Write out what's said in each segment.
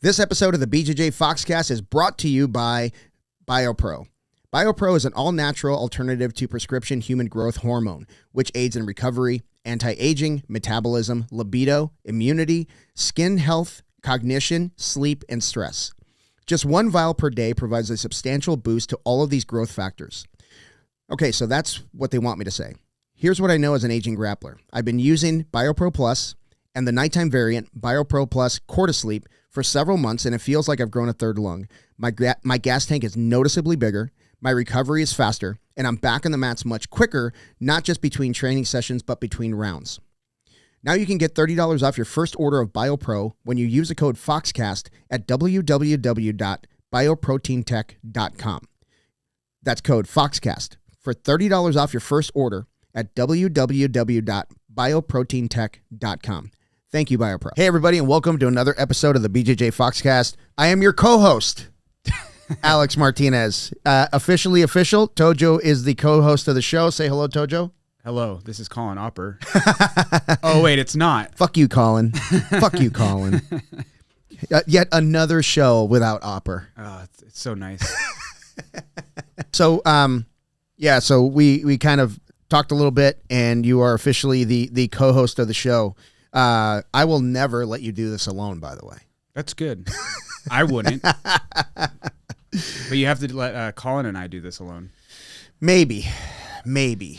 This episode of the BJJ Foxcast is brought to you by BioPro. BioPro is an all-natural alternative to prescription human growth hormone, which aids in recovery, anti-aging, metabolism, libido, immunity, skin health, cognition, sleep, and stress. Just one vial per day provides a substantial boost to all of these growth factors. Okay, so that's what they want me to say. Here's what I know as an aging grappler. I've been using BioPro Plus and the nighttime variant, BioPro Plus Cortisleep, for several months, and it feels like I've grown a third lung. My gas tank is noticeably bigger, my recovery is faster, and I'm back on the mats much quicker, not just between training sessions, but between rounds. Now you can get $30 off your first order of BioPro when you use the code FOXCAST at www.bioproteintech.com. That's code FOXCAST for $30 off your first order at www.bioproteintech.com. Thank you, BioPro. Hey, everybody, and welcome to another episode of the BJJ Foxcast. I am your co-host, Alex Martinez. Officially official, Tojo is the co-host of the show. Say hello, Tojo. Hello, this is Colin Opper. Oh, wait, it's not. Fuck you, Colin. Fuck you, Colin. Yet another show without Opper. Oh, it's so nice. So, so we kind of talked a little bit, and you are officially the co-host of the show. I will never let you do this alone, by the way. That's good. I wouldn't. But you have to let Colin and I do this alone. Maybe.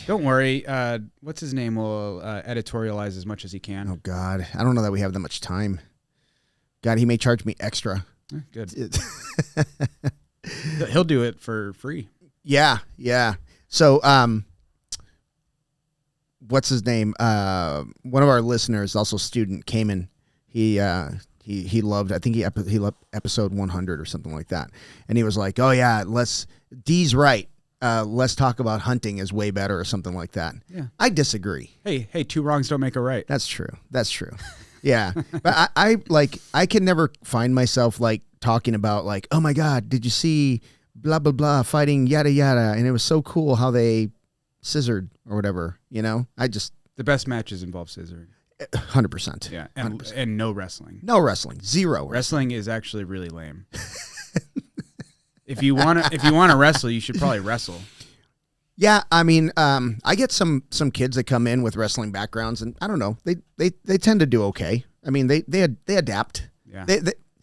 Don't worry. What's his name will editorialize as much as he can. Oh, God. I don't know that we have that much time. God, he may charge me extra. Good. He'll do it for free. Yeah. So, what's his name? One of our listeners, also student, came in. He loved, I think he loved episode 100 or something like that. And he was like, oh yeah, D's right. Let's talk about hunting is way better or something like that. Yeah. I disagree. Hey, two wrongs don't make a right. That's true. Yeah. But I can never find myself like talking about like, oh my God, did you see blah, blah, blah fighting yada, yada. And it was so cool how they scissored or whatever, you know. The best matches involve scissoring. 100%. Yeah, 100%. And no wrestling. Zero wrestling is actually really lame. if you want to wrestle, you should probably wrestle. Yeah, I mean, I get some kids that come in with wrestling backgrounds, and I don't know, they tend to do okay. I mean, they adapt. Yeah.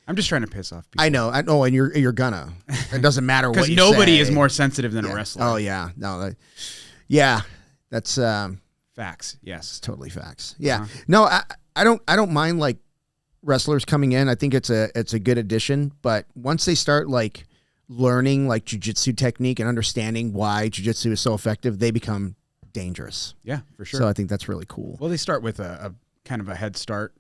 I'm just trying to piss off people. I know, and you're gonna. It doesn't matter what you say. Because nobody is more sensitive than a wrestler. Oh yeah, no. Yeah, that's facts. Yes, it's totally facts. Yeah, no, I don't mind like wrestlers coming in. I think it's a good addition. But once they start like learning like jiu-jitsu technique and understanding why jiu-jitsu is so effective, they become dangerous. Yeah, for sure. So I think that's really cool. Well, they start with a kind of a head start.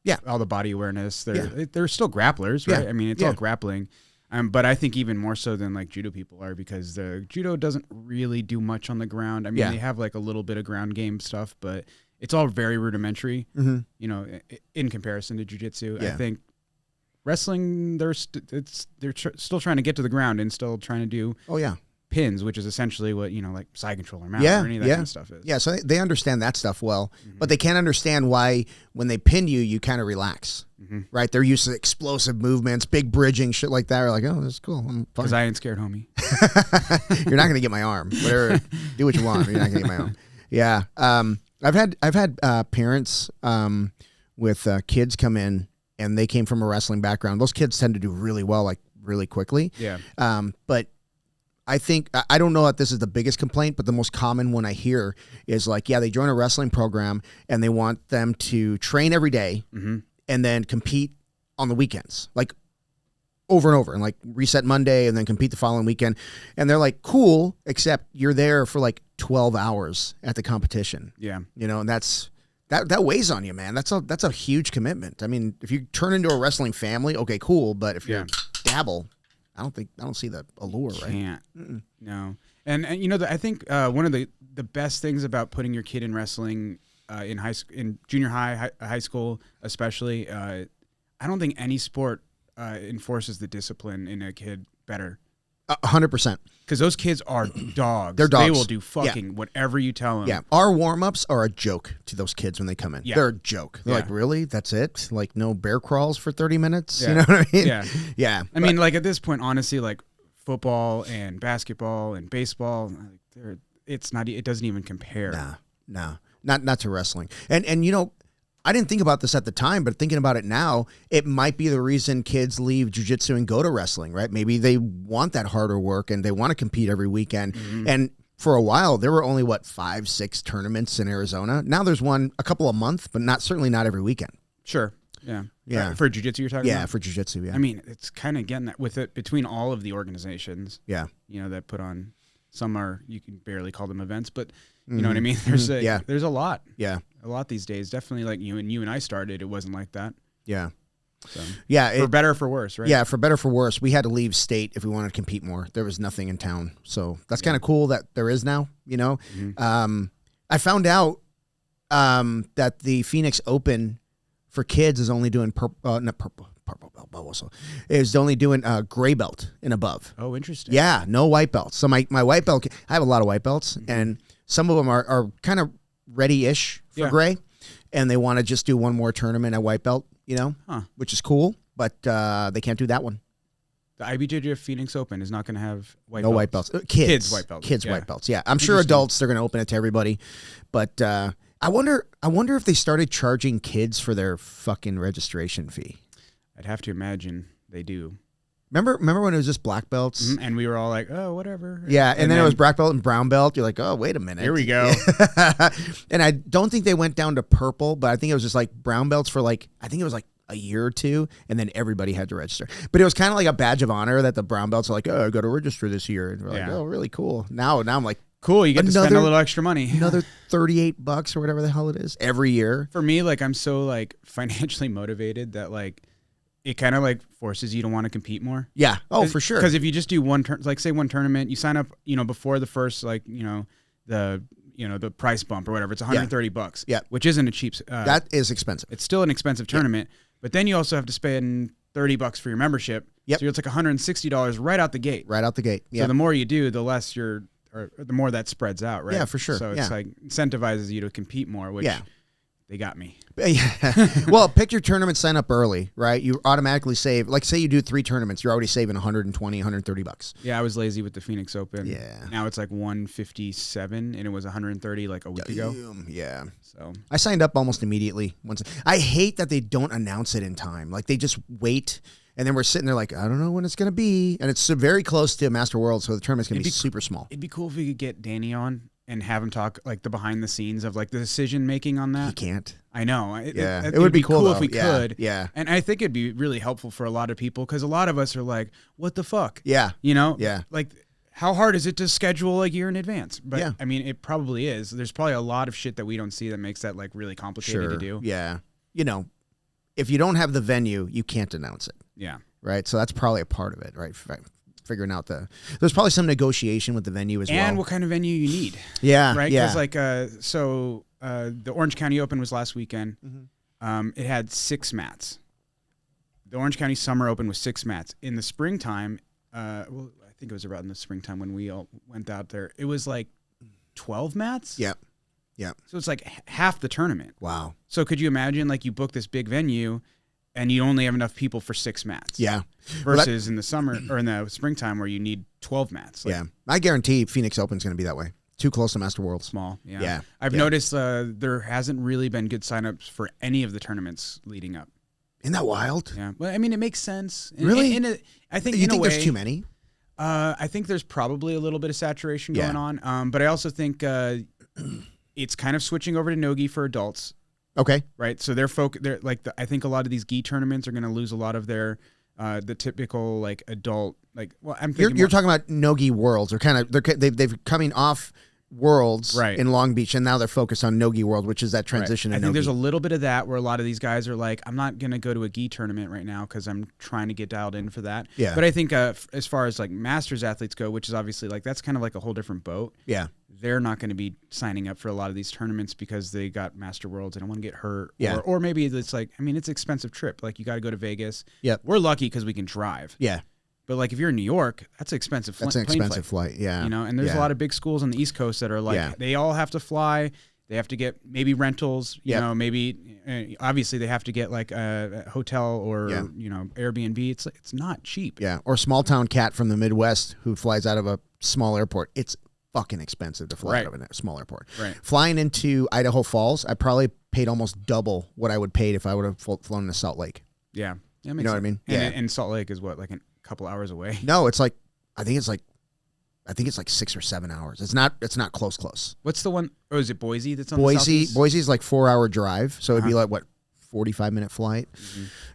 Yeah, all the body awareness. They're still grapplers, right? Yeah. I mean, it's all grappling. But I think even more so than like judo people are, because the judo doesn't really do much on the ground. I mean, they have like a little bit of ground game stuff, but it's all very rudimentary, you know, in comparison to jiu-jitsu. Yeah. I think wrestling, they're still trying to get to the ground and still trying to do pins, which is essentially what, you know, like side control or mount or any of that kind of stuff is. Yeah, so they understand that stuff well, but they can't understand why when they pin you kind of relax, right? They're used to explosive movements, big bridging, shit like that. Are like, oh, that's cool. I'm fine. Because I ain't scared, homie. You're not going to get my arm. Whatever, do what you want. You're not going to get my arm. Yeah. I've had parents with kids come in, and they came from a wrestling background. Those kids tend to do really well, like really quickly. Yeah. But I think, I don't know that this is the biggest complaint, but the most common one I hear is like, yeah, they join a wrestling program and they want them to train every day and then compete on the weekends, like over and over, and like reset Monday and then compete the following weekend. And they're like, cool, except you're there for like 12 hours at the competition. Yeah. You know, and that weighs on you, man. That's a huge commitment. I mean, if you turn into a wrestling family, okay, cool. But if you dabble, I don't see the allure, right? Can't. No. And you know, I think one of the best things about putting your kid in wrestling in junior high, high school especially, I don't think any sport enforces the discipline in a kid better. 100%. Because those kids are dogs. They're dogs. They will do fucking whatever you tell them. Yeah. Our warm-ups are a joke to those kids when they come in. Yeah. They're a joke. They're like, really? That's it? Like, no bear crawls for 30 minutes? Yeah. You know what I mean? Yeah. Yeah. I mean, like, at this point, honestly, like, football and basketball and baseball, it doesn't even compare. No. Not to wrestling. And you know, I didn't think about this at the time, but thinking about it now, it might be the reason kids leave jiu-jitsu and go to wrestling, right? Maybe they want that harder work and they want to compete every weekend. Mm-hmm. And for a while, there were only, 5-6 tournaments in Arizona. Now there's a couple a month, but certainly not every weekend. Sure. Yeah. Yeah. For jiu-jitsu you're talking about? Yeah, for jiu-jitsu, yeah. I mean, it's kind of getting that with it between all of the organizations. Yeah. You know, that put on, you can barely call them events, but you know what I mean? There's a lot. Yeah. A lot these days. Definitely like you and I started, it wasn't like that. Yeah. So, yeah. For better or for worse, right? Yeah, for better or for worse. We had to leave state if we wanted to compete more. There was nothing in town. So that's kind of cool that there is now, you know. Mm-hmm. I found out that the Phoenix Open for kids is only doing purple belt also. Is only doing gray belt and above. Oh, interesting. Yeah, no white belts. So my white belt, I have a lot of white belts, and some of them are kind of ready-ish for gray, and they want to just do one more tournament at white belt, you know, which is cool, but they can't do that one. The IBJJ Phoenix Open is not going to have white belts. No white belts. Kids white belts. Kids white belts, yeah. I'm sure adults, they're going to open it to everybody, but I wonder if they started charging kids for their fucking registration fee. I'd have to imagine they do. Remember when it was just black belts? And we were all like, oh, whatever. Yeah, and then it was black belt and brown belt. You're like, oh, wait a minute. Here we go. And I don't think they went down to purple, but I think it was just like brown belts for I think it was like a year or two, and then everybody had to register. But it was kind of like a badge of honor that the brown belts are like, oh, I got to register this year. And we're like, oh, really cool. Now I'm like, cool, you get to spend a little extra money. Another $38 or whatever the hell it is every year. For me, like, I'm so like financially motivated that like it kind of like forces you to want to compete more. Yeah. Oh, for sure. Because if you just do one tournament, you sign up, you know, before the first, like, the price bump or whatever, it's $130. Yeah. Which isn't a cheap. That is expensive. It's still an expensive tournament, but then you also have to spend $30 for your membership. Yep. So it's like $160 right out the gate. Right out the gate. Yeah. So the more you do, the less or the more that spreads out, right? Yeah, for sure. So it's like incentivizes you to compete more, which they got me. Yeah. Well, pick your tournament, sign up early, right? You automatically save, like say you do 3 tournaments, you're already saving $120, $130. Yeah, I was lazy with the Phoenix Open. Yeah. Now it's like $157 and it was $130 like a week ago. Yeah. So I signed up almost immediately. I hate that they don't announce it in time. Like they just wait. And then we're sitting there like, I don't know when it's going to be. And it's very close to Master World, so the tournament's going to be super small. It'd be cool if we could get Danny on and have him talk like the behind the scenes of like the decision making on that. He can't. I know. It would be cool if we could. Yeah. And I think it'd be really helpful for a lot of people because a lot of us are like, what the fuck? Yeah. You know? Yeah. Like, how hard is it to schedule a year in advance? But yeah. I mean, it probably is. There's probably a lot of shit that we don't see that makes that like really complicated to do. Yeah. You know, if you don't have the venue, you can't announce it. Yeah. Right. So that's probably a part of it, right? Figuring out there's probably some negotiation with the venue as well. And what kind of venue you need. Yeah. Right. Yeah. Because like, the Orange County Open was last weekend. Mm-hmm. It had 6 mats. The Orange County Summer Open was 6 mats. In the springtime, I think it was around the springtime when we all went out there. It was like 12 mats. Yep. Yeah. So it's like half the tournament. Wow. So could you imagine like you book this big venue and you only have enough people for 6 mats? Yeah. Versus in the summer or in the springtime where you need 12 mats. Like, yeah. I guarantee Phoenix Open's going to be that way. Too close to Master World. Small. Yeah. Yeah. I've noticed there hasn't really been good signups for any of the tournaments leading up. Isn't that wild? Yeah. Well, I mean, it makes sense. Really? I think you think there's too many? I think there's probably a little bit of saturation going on. But I also think it's kind of switching over to no-gi for adults. Okay. Right. So I think a lot of these gi tournaments are going to lose a lot of their the typical like adult like. Well, I'm thinking you're talking about no-gi worlds, or kind of they've coming off Worlds in Long Beach, and now they're focused on no-gi world, which is that transition. I think no-gi. there's a little bit of that where a lot of these guys are like, I'm not going to go to a gi tournament right now because I'm trying to get dialed in for that. Yeah. But I think as far as like masters athletes go, which is obviously like that's kind of like a whole different boat. Yeah. They're not going to be signing up for a lot of these tournaments because they got Master Worlds and don't want to get hurt. Yeah. Or maybe it's like, I mean, it's an expensive trip. Like you got to go to Vegas. Yep. We're lucky because we can drive. Yeah. But like if you're in New York, that's an expensive flight. That's an expensive flight. Yeah. You know, and there's a lot of big schools on the East Coast that are like, they all have to fly. They have to get maybe rentals, you know, maybe obviously they have to get like a hotel or, you know, Airbnb. It's not cheap. Yeah. Or small town cat from the Midwest who flies out of a small airport. It's fucking expensive to fly out of a small airport. Right. Flying into Idaho Falls, I probably paid almost double what I would pay if I would have flown to Salt Lake. Yeah. You know what I mean? And Salt Lake is what, like a couple hours away? No, it's like, I think it's like 6 or 7 hours. It's not close. What's the one? Oh, is it Boise that's on Boise? the southeast? Boise's like 4-hour drive, so it'd be like what, 45-minute flight.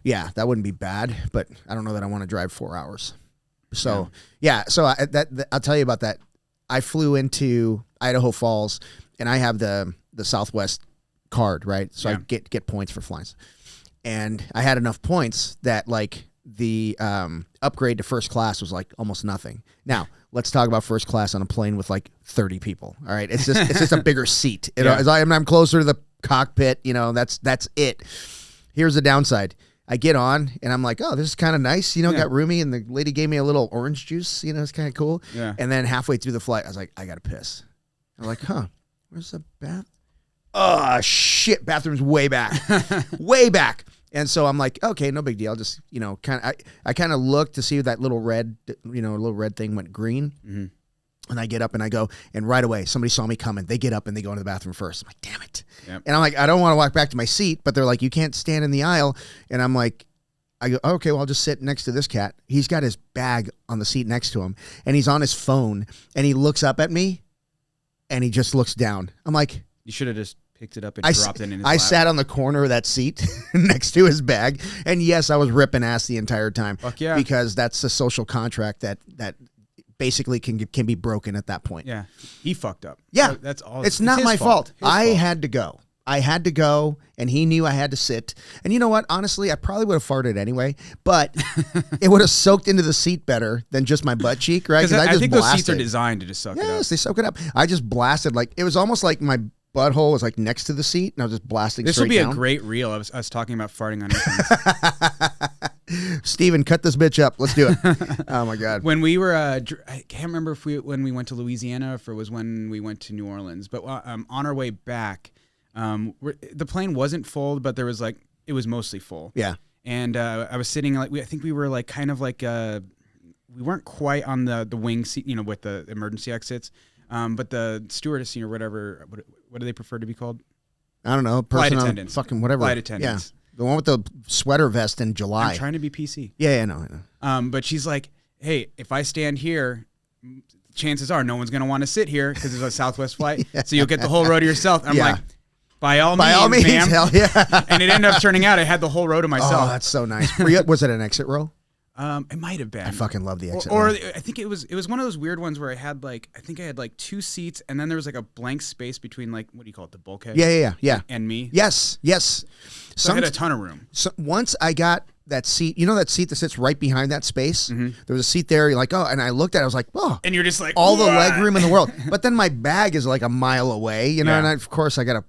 Yeah, that wouldn't be bad, but I don't know that I want to drive 4 hours. So so I'll tell you about that. I flew into Idaho Falls, and I have the Southwest card, right? So I get points for flying, and I had enough points that like the upgrade to first class was like almost nothing. Now let's talk about first class on a plane with like 30 people. All right, it's just a bigger seat. I'm closer to the cockpit. You know, that's it. Here's the downside. I get on and I'm like, oh, this is kind of nice. You know, got roomy, and the lady gave me a little orange juice. You know, it's kind of cool. Yeah. And then halfway through the flight, I was like, I gotta piss. I'm like, huh, where's the bath? Oh shit, bathroom's way back, way back. And so I'm like, okay, no big deal. I'll just, you know, I kind of looked to see that little red thing went green. Mm-hmm. And I get up and I go, and right away, somebody saw me coming. They get up and they go into the bathroom first. I'm like, damn it. Yep. And I'm like, I don't want to walk back to my seat, but they're like, you can't stand in the aisle. And I'm like, I go, okay, well, I'll just sit next to this cat. He's got his bag on the seat next to him, and he's on his phone, and he looks up at me, and he just looks down. I'm like, you should have just picked it up and dropped it in his lap. I sat on the corner of that seat next to his bag, and yes, I was ripping ass the entire time. Fuck yeah. Because that's a social contract that basically can be broken at that point. Yeah. He fucked up. Yeah. So that's all. It's not my fault. I had to go, and he knew I had to sit. And you know what? Honestly, I probably would have farted anyway, but it would have soaked into the seat better than just my butt cheek, right? Because I think those seats are designed to just suck it up. Yes, they soak it up. I just blasted, like, it was almost like my butthole was like next to the seat, and I was just blasting straight down. This will be a great reel of us talking about farting on airplanes. Steven, cut this bitch up. Let's do it. Oh my God. When we were, I can't remember when we went to Louisiana, or if it was when we went to New Orleans, but on our way back, the plane wasn't full, but there was like, it was mostly full. Yeah. And I was sitting like, I think we were like kind of like, we weren't quite on the wing seat, you know, with the emergency exits. But the stewardess, or whatever, what do they prefer to be called? I don't know. Flight attendants. Fucking whatever. Flight attendants. Yeah. The one with the sweater vest in July. I'm trying to be PC. Yeah, I know. But she's like, hey, if I stand here, chances are no one's going to want to sit here because it's a Southwest flight. So you'll get the whole row to yourself. I'm like, by all means, ma'am. Hell yeah. And it ended up turning out I had the whole row to myself. Oh, that's so nice. Was it an exit row? It might have been. I fucking love the exit. Or I think it was one of those weird ones where I had like, I think I had like 2 seats, and then there was like a blank space between, like, what do you call it, the bulkhead? Yeah. And me. Yes. So I had a ton of room. So once I got that seat, you know that seat that sits right behind that space? Mm-hmm. There was a seat there. You're like, oh, and I looked at it. I was like, oh. And you're just like, all the leg room in the world. But then my bag is like a mile away, you know, and of course I got to,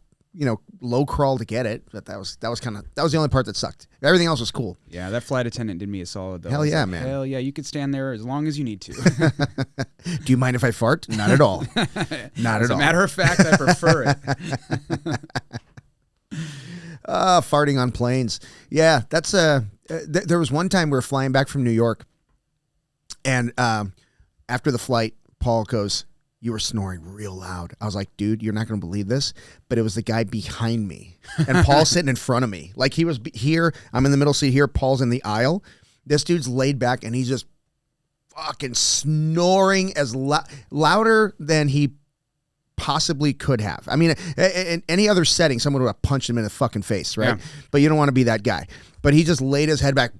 low crawl to get it, but that was the only part that sucked. Everything else was cool. Yeah, that flight attendant did me a solid though. Hell yeah, man. Hell yeah, you could stand there as long as you need to. Do you mind if I fart? Not at all. Not at all. As a matter of fact, I prefer it. Farting on planes. Yeah, that's there was one time we were flying back from New York, and after the flight, Paul goes, "You were snoring real loud." I was like, dude, you're not going to believe this, but it was the guy behind me. And Paul's sitting in front of me. Like, he was here. I'm in the middle seat here. Paul's in the aisle. This dude's laid back, and he's just fucking snoring as louder than he possibly could have. I mean, in any other setting, someone would have punched him in the fucking face, right? Yeah. But you don't want to be that guy. But he just laid his head back.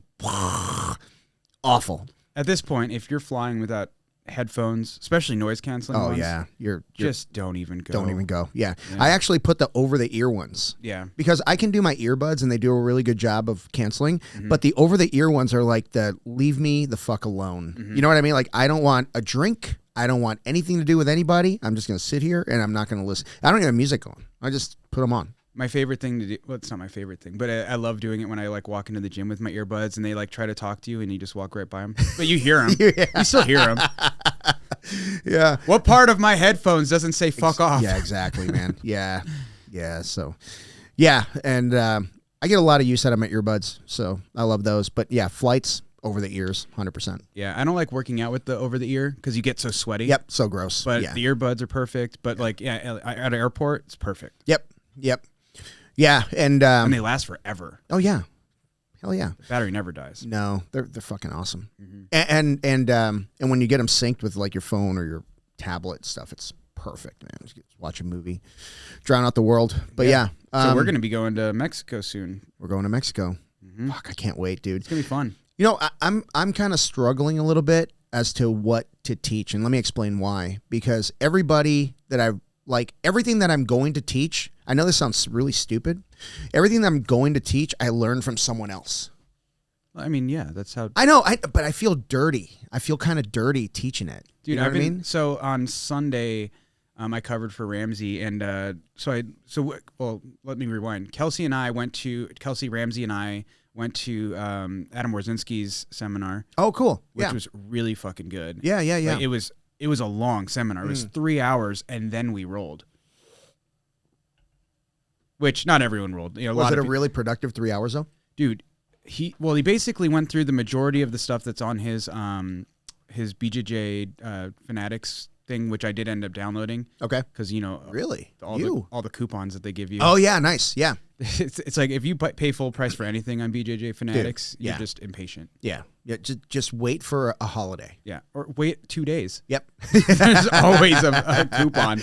Awful. At this point, if you're flying without headphones, especially noise canceling ones, you're just don't even go. Don't even go. Yeah. I actually put the over the ear ones. Yeah. Because I can do my earbuds and they do a really good job of canceling, but the over the ear ones are like the leave me the fuck alone. You know what I mean? Like, I don't want a drink. I don't want anything to do with anybody. I'm just going to sit here and I'm not going to listen. I don't even have music on. I just put them on. My favorite thing to do, well, it's not my favorite thing, but I love doing it when I like walk into the gym with my earbuds and they like try to talk to you and you just walk right by them. But you hear them. You still hear them. Yeah. What part of my headphones doesn't say fuck off? Yeah, exactly, man. Yeah. Yeah. So, yeah. And I get a lot of use out of my earbuds. So I love those. But yeah, flights over the ears, 100%. Yeah. I don't like working out with the over the ear because you get so sweaty. Yep. So gross. But yeah. the earbuds are perfect. But like, yeah, at an airport, it's perfect. Yep. Yeah. And they last forever. Oh, yeah. Hell yeah. The battery never dies. No, they're fucking awesome. And when you get them synced with like your phone or your tablet stuff, it's perfect, man. Just watch a movie, drown out the world. But yeah. So we're going to be going to Mexico soon. We're going to Mexico. Fuck, I can't wait, dude. It's going to be fun. You know, I'm kind of struggling a little bit as to what to teach, and let me explain why. Because everybody that everything that I'm going to teach, I know this sounds really stupid. Everything that I'm going to teach, I learned from someone else. I mean, yeah, that's how. I know, but I feel dirty. I feel kind of dirty teaching it. Dude, you know what I mean? So on Sunday, I covered for Ramsey, and well, let me rewind. Kelsey, Ramsey, and I went to Adam Warzinski's seminar. Oh, cool. Which was really fucking good. Yeah. Like, it was a long seminar. It was 3 hours, and then we rolled. Which not everyone rolled. You know, was it a really productive 3 hours though? Dude, he basically went through the majority of the stuff that's on his BJJ Fanatics thing, which I did end up downloading. Okay. Because, you know. Really? All the coupons that they give you. Oh, yeah. Nice. Yeah. It's like if you pay full price for anything on BJJ Fanatics, you're just impatient. Yeah. Yeah. Just wait for a holiday. Yeah. Or wait 2 days. Yep. There's always a coupon.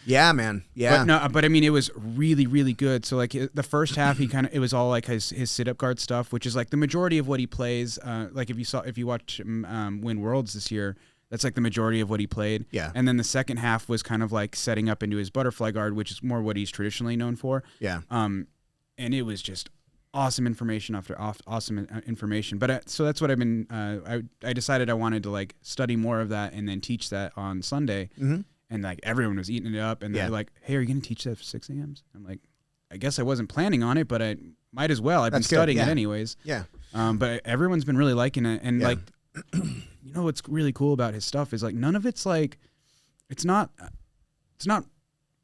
Yeah, man. Yeah. But I mean, it was really, really good. So like the first half, it was all like his sit-up guard stuff, which is like the majority of what he plays. Like if you watch him win Worlds this year, that's like the majority of what he played. Yeah. And then the second half was kind of like setting up into his butterfly guard, which is more what he's traditionally known for. Yeah. And it was just awesome information after awesome information. But so that's what I've been. I decided I wanted to like study more of that and then teach that on Sunday. Mm-hmm. And like everyone was eating it up, and they're like, "Hey, are you going to teach that for 6 a.m.?" I'm like, "I guess I wasn't planning on it, but I might as well. I've been studying it anyways." Yeah. But everyone's been really liking it, and like. You know what's really cool about his stuff is like none of it's like it's not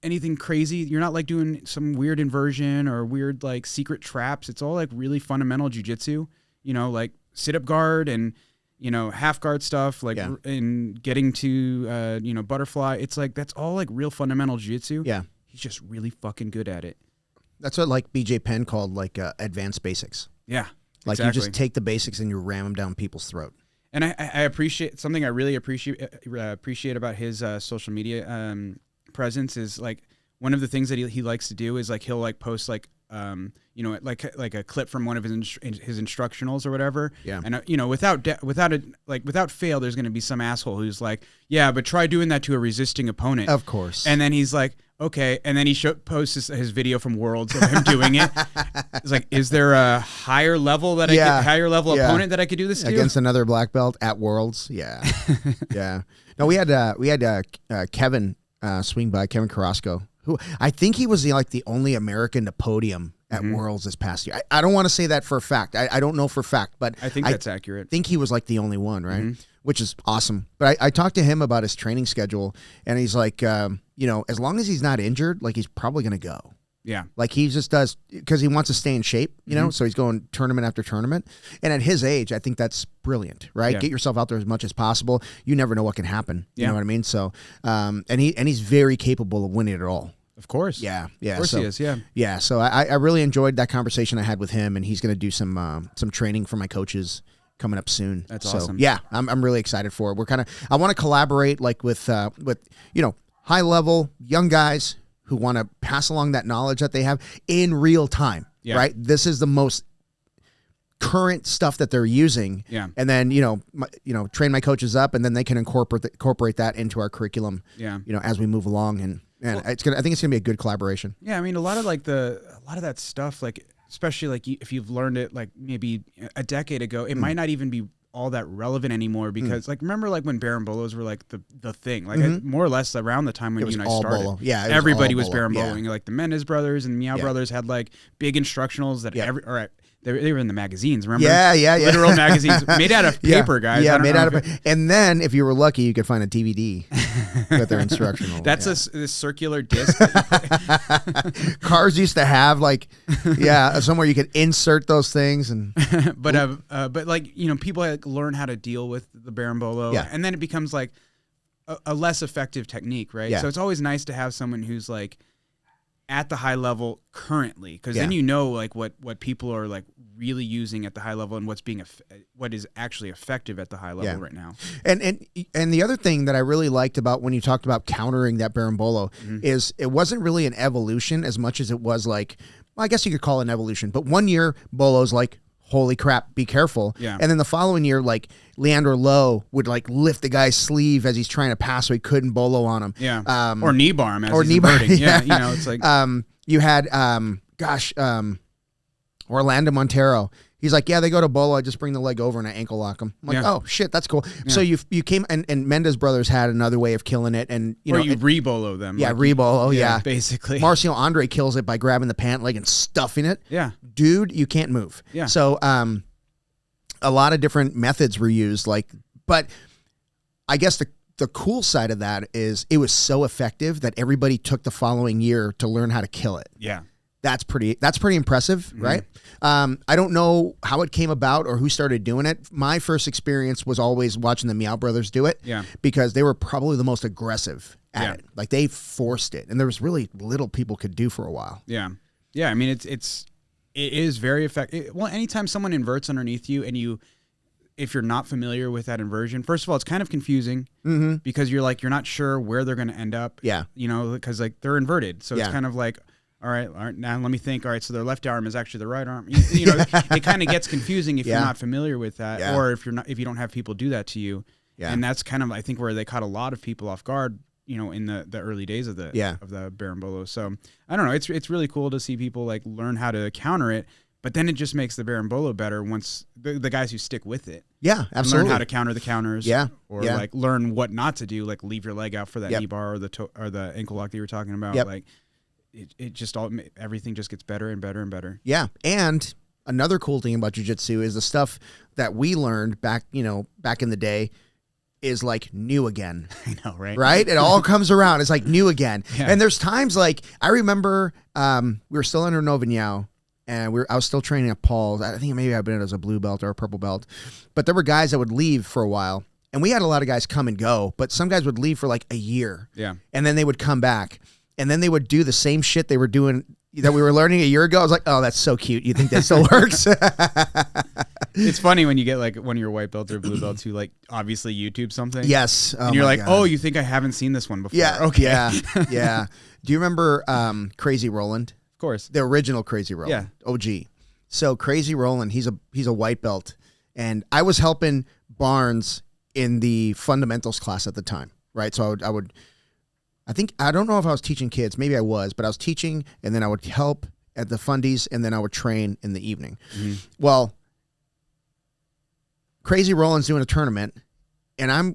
anything crazy. You're not like doing some weird inversion or weird like secret traps. It's all like really fundamental jiu-jitsu, you know, like sit-up guard and, you know, half guard stuff, like and getting to butterfly. It's like that's all like real fundamental jiu-jitsu. Yeah. He's just really fucking good at it. That's what like BJ Penn called like advanced basics. Yeah. Like you just take the basics and you ram them down people's throat. And I appreciate something I really appreciate about his social media presence is like one of the things that he likes to do is like he'll like post like like a clip from one of his instructionals or whatever. Yeah. And you know without fail there's going to be some asshole who's like, yeah, but try doing that to a resisting opponent. Of course. And then he's like, okay, and then he posts his video from Worlds of him doing it. It's like, is there a higher level opponent that I could do this to? Against another black belt at Worlds? Yeah. Yeah. No, we had Kevin swing by, Kevin Carrasco, who I think he was the only American to podium at Worlds this past year. I don't want to say that for a fact. I don't know for a fact, but I think that's accurate. I think he was like the only one, right? Mm-hmm. Which is awesome. But I talked to him about his training schedule, and he's like, as long as he's not injured, like he's probably going to go. Yeah. Like he just does because he wants to stay in shape, you know, so he's going tournament after tournament. And at his age, I think that's brilliant, right? Yeah. Get yourself out there as much as possible. You never know what can happen. You know what I mean? So, and he's very capable of winning it all. Of course. Yeah. Of course he is, yeah. Yeah. So I really enjoyed that conversation I had with him, and he's going to do some training for my coaches coming up soon. That's awesome. Yeah, I'm really excited for it. I want to collaborate like with high level young guys who want to pass along that knowledge that they have in real time. Yeah. Right. This is the most current stuff that they're using. Yeah. And then train my coaches up, and then they can incorporate that into our curriculum. Yeah. As we move along, and I think it's gonna be a good collaboration. Yeah. I mean, a lot of that stuff, like, especially like if you've learned it like maybe a decade ago, it might not even be all that relevant anymore because like remember like when barambolos were like the thing like more or less around the time when you and I started. Bolo. Yeah, everybody was baramboloing. Like the Mendes brothers and Meow brothers had like big instructionals that they were in the magazines, remember? Yeah. Literal magazines made out of paper, guys. Yeah, made out of paper. And then, if you were lucky, you could find a DVD with their instructional. That's a circular disc. Cars used to have like, somewhere you could insert those things. And but like, you know, people like learn how to deal with the berimbolo. Yeah. And then it becomes like a less effective technique, right? Yeah. So it's always nice to have someone who's like, at the high level currently, because then you know like what people are like really using at the high level and what is actually effective at the high level right now. And the other thing that I really liked about when you talked about countering that berimbolo is it wasn't really an evolution as much as it was like, well, I guess you could call it an evolution. But 1 year Bolo's like, holy crap, be careful. Yeah. And then the following year, like Leandro Lowe would like lift the guy's sleeve as he's trying to pass so he couldn't bolo on him. Yeah. Or knee bar him as he's inverting. Yeah. You know, it's like you had Orlando Montero. He's like, yeah, they go to bolo, I just bring the leg over and I ankle lock him. I'm like, oh shit, that's cool. Yeah. So you came and Mendes brothers had another way of killing it, and you re-bolo them. Yeah, like re-bolo. Yeah, basically. Marcio Andre kills it by grabbing the pant leg and stuffing it. Yeah, dude, you can't move. Yeah. So a lot of different methods were used, but I guess the cool side of that is it was so effective that everybody took the following year to learn how to kill it. Yeah. That's pretty impressive, right? I don't know how it came about or who started doing it. My first experience was always watching the Meow brothers do it because they were probably the most aggressive at it. Like they forced it, and there was really little people could do for a while. Yeah. Yeah, I mean, it is very effective. Well, anytime someone inverts underneath you and if you're not familiar with that inversion, first of all, it's kind of confusing because you're not sure where they're going to end up. Yeah. You know, because like they're inverted. So it's kind of like, all right, now let me think. All right, so their left arm is actually the right arm. You know, it kind of gets confusing if you're not familiar with that, or if you don't have people do that to you. Yeah. And that's kind of, I think, where they caught a lot of people off guard, you know, in the early days of the berimbolo. So I don't know, it's really cool to see people like learn how to counter it, but then it just makes the berimbolo better once the guys who stick with it. Yeah, absolutely. Learn how to counter the counters. Yeah. Or like learn what not to do, like leave your leg out for that knee bar or the ankle lock that you were talking about. Yep. Like it just everything just gets better and better and better. Yeah. And another cool thing about jiu-jitsu is the stuff that we learned back in the day is like new again. I know, right? Right? It all comes around. It's like new again. Yeah. And there's times like I remember we were still under Novignao and I was still training at Paul's. I think maybe I've been as a blue belt or a purple belt. But there were guys that would leave for a while. And we had a lot of guys come and go, but some guys would leave for like a year. Yeah. And then they would come back. And then they would do the same shit they were doing that we were learning a year ago. I was like, oh, that's so cute. You think that still works? It's funny when you get like one of your white belts or blue belts who like obviously YouTube something. Yes. And you're like, oh, you think I haven't seen this one before? Yeah. Okay. Yeah. Yeah. Do you remember Crazy Roland? Of course. The original Crazy Roland. Yeah. OG. So Crazy Roland, he's a white belt. And I was helping Barnes in the fundamentals class at the time. Right. So I don't know if I was teaching kids. Maybe I was, but I was teaching, and then I would help at the fundies, and then I would train in the evening. Mm-hmm. Well, Crazy Roland's doing a tournament, and I'm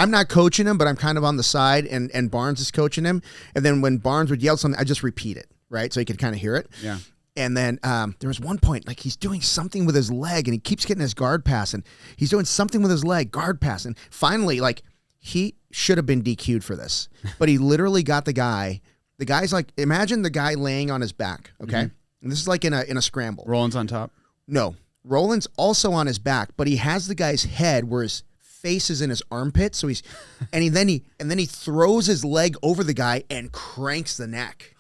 not coaching him, but I'm kind of on the side, and Barnes is coaching him. And then when Barnes would yell something, I just repeat it, right? So he could kind of hear it. Yeah. And then there was one point, like he's doing something with his leg, and he keeps getting his guard pass, and he's doing something with his leg, guard pass. And finally, like, he should have been DQ'd for this, but he literally got the guy's like, imagine the guy laying on his back. Okay. Mm-hmm. And this is like in a scramble. Roland's on top. No, Roland's also on his back, but he has the guy's head where his face is in his armpit. So then he throws his leg over the guy and cranks the neck.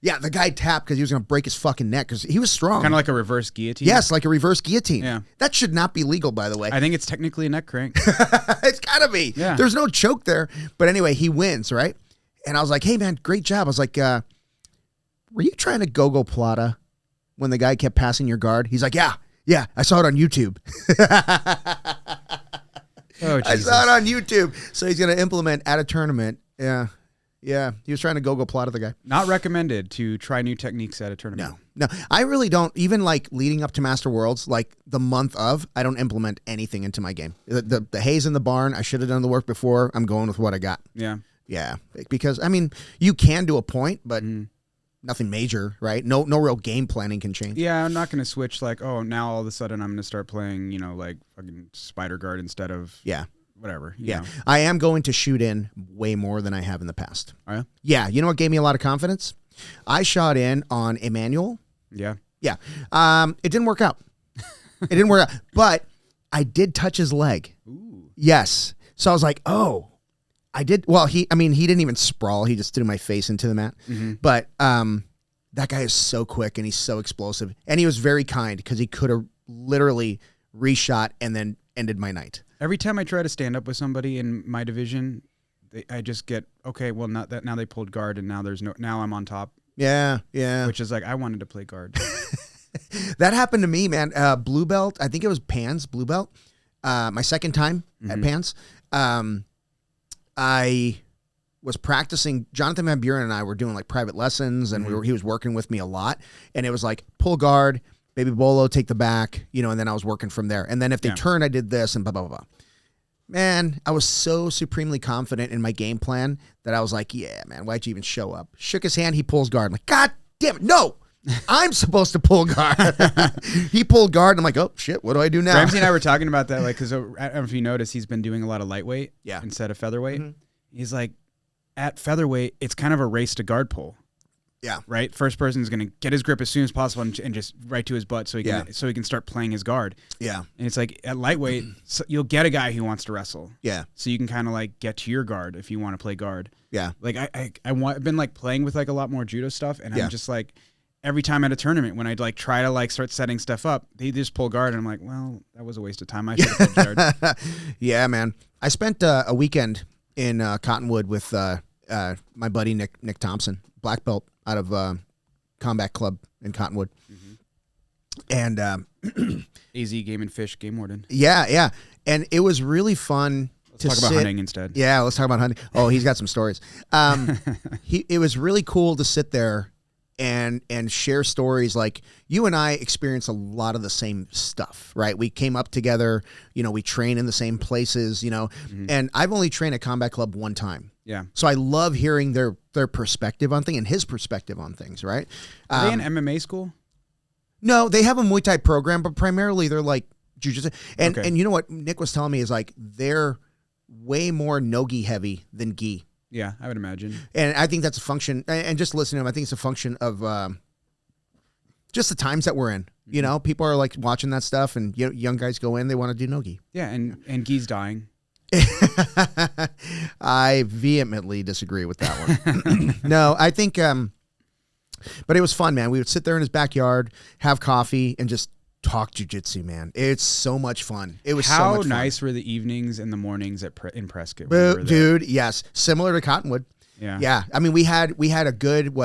Yeah. The guy tapped because he was going to break his fucking neck because he was strong. Kind of like a reverse guillotine. Yes. Like a reverse guillotine. Yeah. That should not be legal, by the way. I think it's technically a neck crank. It's gotta be. Yeah. There's no choke there. But anyway, he wins, right? And I was like, hey man, great job. I was like, were you trying to go plata when the guy kept passing your guard? He's like, yeah, I saw it on YouTube. Oh, Jesus. I saw it on YouTube. So he's gonna implement at a tournament. Yeah. Yeah. He was trying to go plot the guy. Not recommended to try new techniques at a tournament. No. I really don't. Even like leading up to Master Worlds, like the month of, I don't implement anything into my game. The hay's in the barn. I should have done the work before. I'm going with what I got. Yeah. Yeah. Because, I mean, you can do a point, but nothing major, right? No real game planning can change. Yeah, I'm not going to switch like, oh, now all of a sudden I'm going to start playing, like fucking Spider Guard instead of whatever. You know. I am going to shoot in way more than I have in the past. Oh, yeah? Yeah. You know what gave me a lot of confidence? I shot in on Emmanuel. Yeah. Yeah. It didn't work out. But I did touch his leg. Ooh. Yes. So I was like, oh, I did. Well, he didn't even sprawl. He just threw my face into the mat. Mm-hmm. But that guy is so quick and he's so explosive. And he was very kind because he could have literally reshot and then ended my night. Every time I try to stand up with somebody in my division, I just get, okay, well, now they pulled guard and now I'm on top. Yeah, yeah. Which is like, I wanted to play guard. That happened to me, man. Blue belt, I think it was Pan's blue belt. My second time at Pan's. I was practicing. Jonathan Van Buren and I were doing like private lessons, and he was working with me a lot. And it was like pull guard, baby bolo, take the back, and then I was working from there. And then if they turn, I did this and blah, blah, blah. Man, I was so supremely confident in my game plan that I was like, yeah, man, why'd you even show up? Shook his hand, he pulls guard. I'm like, God damn it, no! I'm supposed to pull guard. He pulled guard, and I'm like, oh, shit, what do I do now? Ramsey and I were talking about that, like, because I don't know if you noticed, he's been doing a lot of lightweight instead of featherweight. Mm-hmm. He's like, at featherweight, it's kind of a race to guard pull. Yeah. Right? First person is going to get his grip as soon as possible and just right to his butt so he can start playing his guard. Yeah. And it's like at lightweight, so you'll get a guy who wants to wrestle. Yeah. So you can kind of like get to your guard if you want to play guard. Yeah. Like I've been like playing with like a lot more judo stuff, and I'm just like every time at a tournament when I'd like try to like start setting stuff up, they just pull guard, and I'm like, well, that was a waste of time. I should have pulled guard. Yeah, man. I spent a weekend in Cottonwood with my buddy Nick Thompson, black belt out of Combat Club in Cottonwood. And AZ Game and Fish Game Warden. Yeah. And it was really fun. Let's talk about hunting instead. Yeah, let's talk about hunting. Oh, he's got some stories. It was really cool to sit there and share stories. Like you and I experience a lot of the same stuff, right? We came up together, we train in the same places, and I've only trained at Combat Club one time. Yeah. So I love hearing their perspective on things and his perspective on things, right? Are they in MMA school? No, they have a Muay Thai program, but primarily they're like Jiu-Jitsu. And you know what Nick was telling me is like they're way more no-gi heavy than gi. Yeah, I would imagine. And I think that's a function, and just listening to him, I think it's a function of just the times that we're in. People are like watching that stuff, and young guys go in, they want to do no-gi. Yeah, and gi's dying. I vehemently disagree with that one. No, I think, but it was fun, man. We would sit there in his backyard, have coffee, and just talk jiu-jitsu, man. It's so much fun. It was so much fun. How nice were the evenings and the mornings in Prescott? Dude, yes. Similar to Cottonwood. Yeah. Yeah. I mean, we had a good,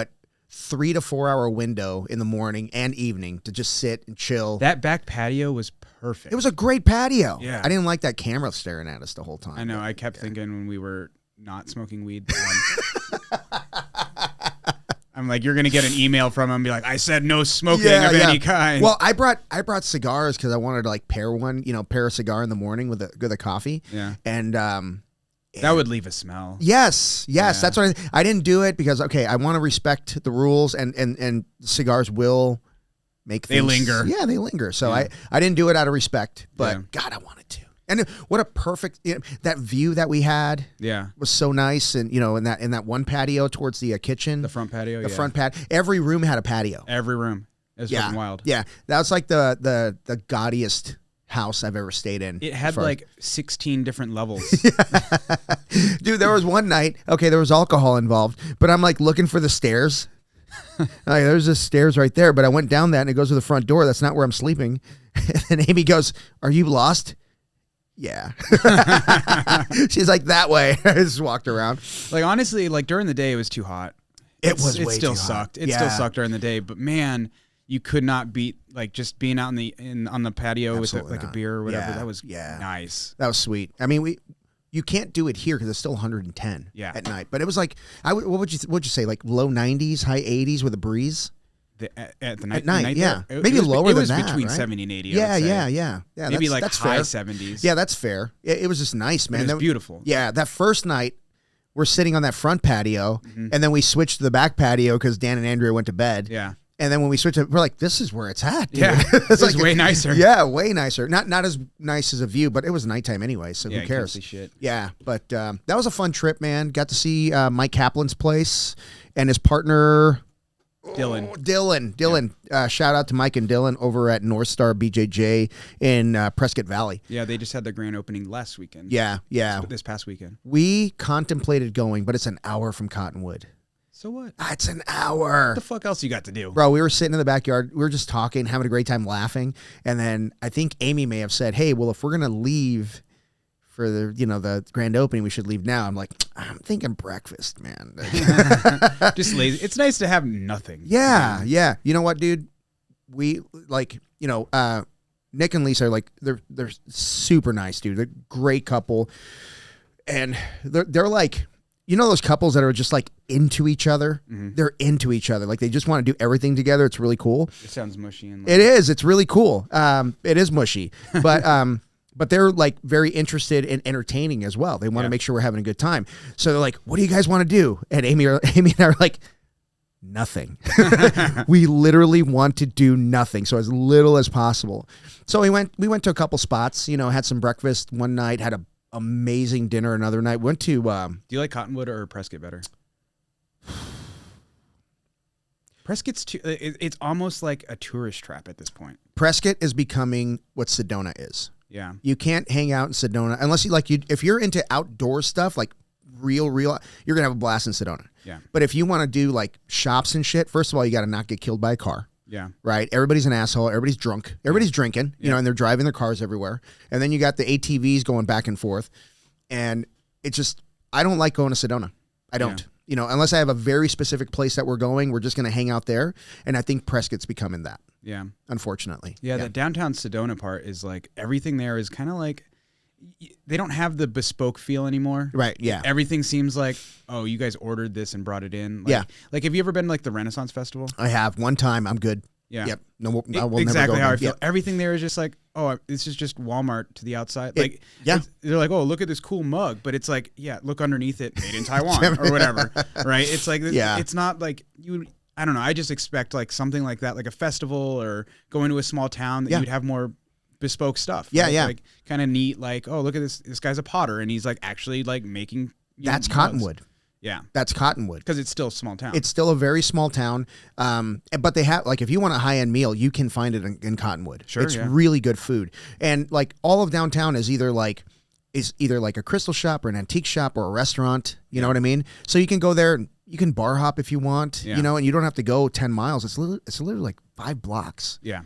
3 to 4 hour window in the morning and evening to just sit and chill. That back patio was perfect. It was a great patio. Yeah. I didn't like that camera staring at us the whole time. I know. I kept thinking when we were not smoking weed. I'm like, you're going to get an email from him and be like, I said no smoking of any kind. Well, I brought cigars because I wanted to like pair a cigar in the morning with a coffee. Yeah. And that would leave a smell. Yes. Yeah. That's what I didn't do it because, okay, I want to respect the rules and cigars will make things. They linger. Yeah, they linger. So I didn't do it out of respect, but God, I wanted to. And what a perfect, that view that we had was so nice. And, in that one patio towards the kitchen. The front patio, The front patio. Every room had a patio. Every room. It was fucking wild. Yeah. That was like the gaudiest house I've ever stayed in. It had like 16 different levels. Dude, there was one night, okay, there was alcohol involved, but I'm like looking for the stairs. Like, there's the stairs right there, but I went down that and it goes to the front door. That's not where I'm sleeping. And Amy goes, "Are you lost?" Yeah. She's like, that way. I just walked around. Like, honestly, like during the day, it was too hot. It still sucked. It still sucked during the day, but man, you could not beat like just being out on the patio with like a beer or whatever. That was nice. That was sweet. I mean, You can't do it here because it's still 110 at night. But it was like, what would you say, like low 90s, high 80s with a breeze? At night, yeah. There, maybe lower than that. It was between right? 70 and 80. Yeah. Maybe like that's high fair. 70s. Yeah, that's fair. It was just nice, man. It was beautiful. Yeah, that first night, we're sitting on that front patio, and then we switched to the back patio because Dan and Andrea went to bed. Yeah. And then when we switched, we're like, "This is where it's at." Dude. Yeah, it's like, way nicer. Yeah, way nicer. Not as nice as a view, but it was nighttime anyway, so who cares? Can't see shit. Yeah, but that was a fun trip, man. Got to see Mike Kaplan's place and his partner Dylan. Shout out to Mike and Dylan over at North Star BJJ in Prescott Valley. Yeah, they just had their grand opening last weekend. Yeah. This past weekend. We contemplated going, but it's an hour from Cottonwood. So what? It's an hour. What the fuck else you got to do? Bro, we were sitting in the backyard. We were just talking, having a great time laughing. And then I think Amy may have said, hey, well, if we're going to leave for the grand opening, we should leave now. I'm like, I'm thinking breakfast, man. Just lazy. It's nice to have nothing. Yeah. You know what, dude? We Nick and Lisa are like, they're super nice, dude. They're a great couple. And they're like, you know those couples that are just like into each other? Mm-hmm. They're into each other. Like they just want to do everything together. It's really cool. It sounds mushy. It is. It's really cool. It is mushy. But they're like very interested in entertaining as well. They want to make sure we're having a good time. So they're like, what do you guys want to do? And Amy and I are like, nothing. We literally want to do nothing. So as little as possible. So we went to a couple spots, had some breakfast one night, had an amazing dinner another night. Went to do you like Cottonwood or Prescott better? Prescott's it's almost like a tourist trap at this point. Prescott is becoming what Sedona is. Yeah. You can't hang out in Sedona unless if you're into outdoor stuff, like real, you're going to have a blast in Sedona. Yeah. But if you want to do like shops and shit, first of all, you got to not get killed by a car. Yeah. Right. Everybody's an asshole. Everybody's drunk. Everybody's drinking, and they're driving their cars everywhere. And then you got the ATVs going back and forth. And it's just, I don't like going to Sedona. I don't. Unless I have a very specific place that we're going, we're just going to hang out there. And I think Prescott's becoming that. Yeah. Unfortunately. Yeah. The downtown Sedona part is like everything there is kind of like they don't have the bespoke feel anymore. Right. Yeah. Everything seems like, oh, you guys ordered this and brought it in. Like, have you ever been to like the Renaissance Festival? I have. One time. I'm good. Yeah. Yep. No, I will exactly never go how again. I feel. Yep. Everything there is just like, oh, this is just Walmart to the outside. Yeah. They're like, oh, look at this cool mug, but it's like, yeah, look underneath it, made in Taiwan or whatever, right? It's like, it's not like you. I don't know. I just expect like something like that, like a festival or going to a small town that you'd have more bespoke stuff. Yeah, right? yeah. Like kind of neat. Like, oh, look at this. This guy's a potter, and he's like actually like making. That's Cottonwood. Yeah, that's Cottonwood because it's still a small town. It's still a very small town, but they have like if you want a high end meal, you can find it in Cottonwood. Sure, it's really good food, and like all of downtown is either like a crystal shop or an antique shop or a restaurant. You know what I mean? So you can go there and you can bar hop if you want. And you don't have to go 10 miles. It's literally like 5 blocks. Yeah.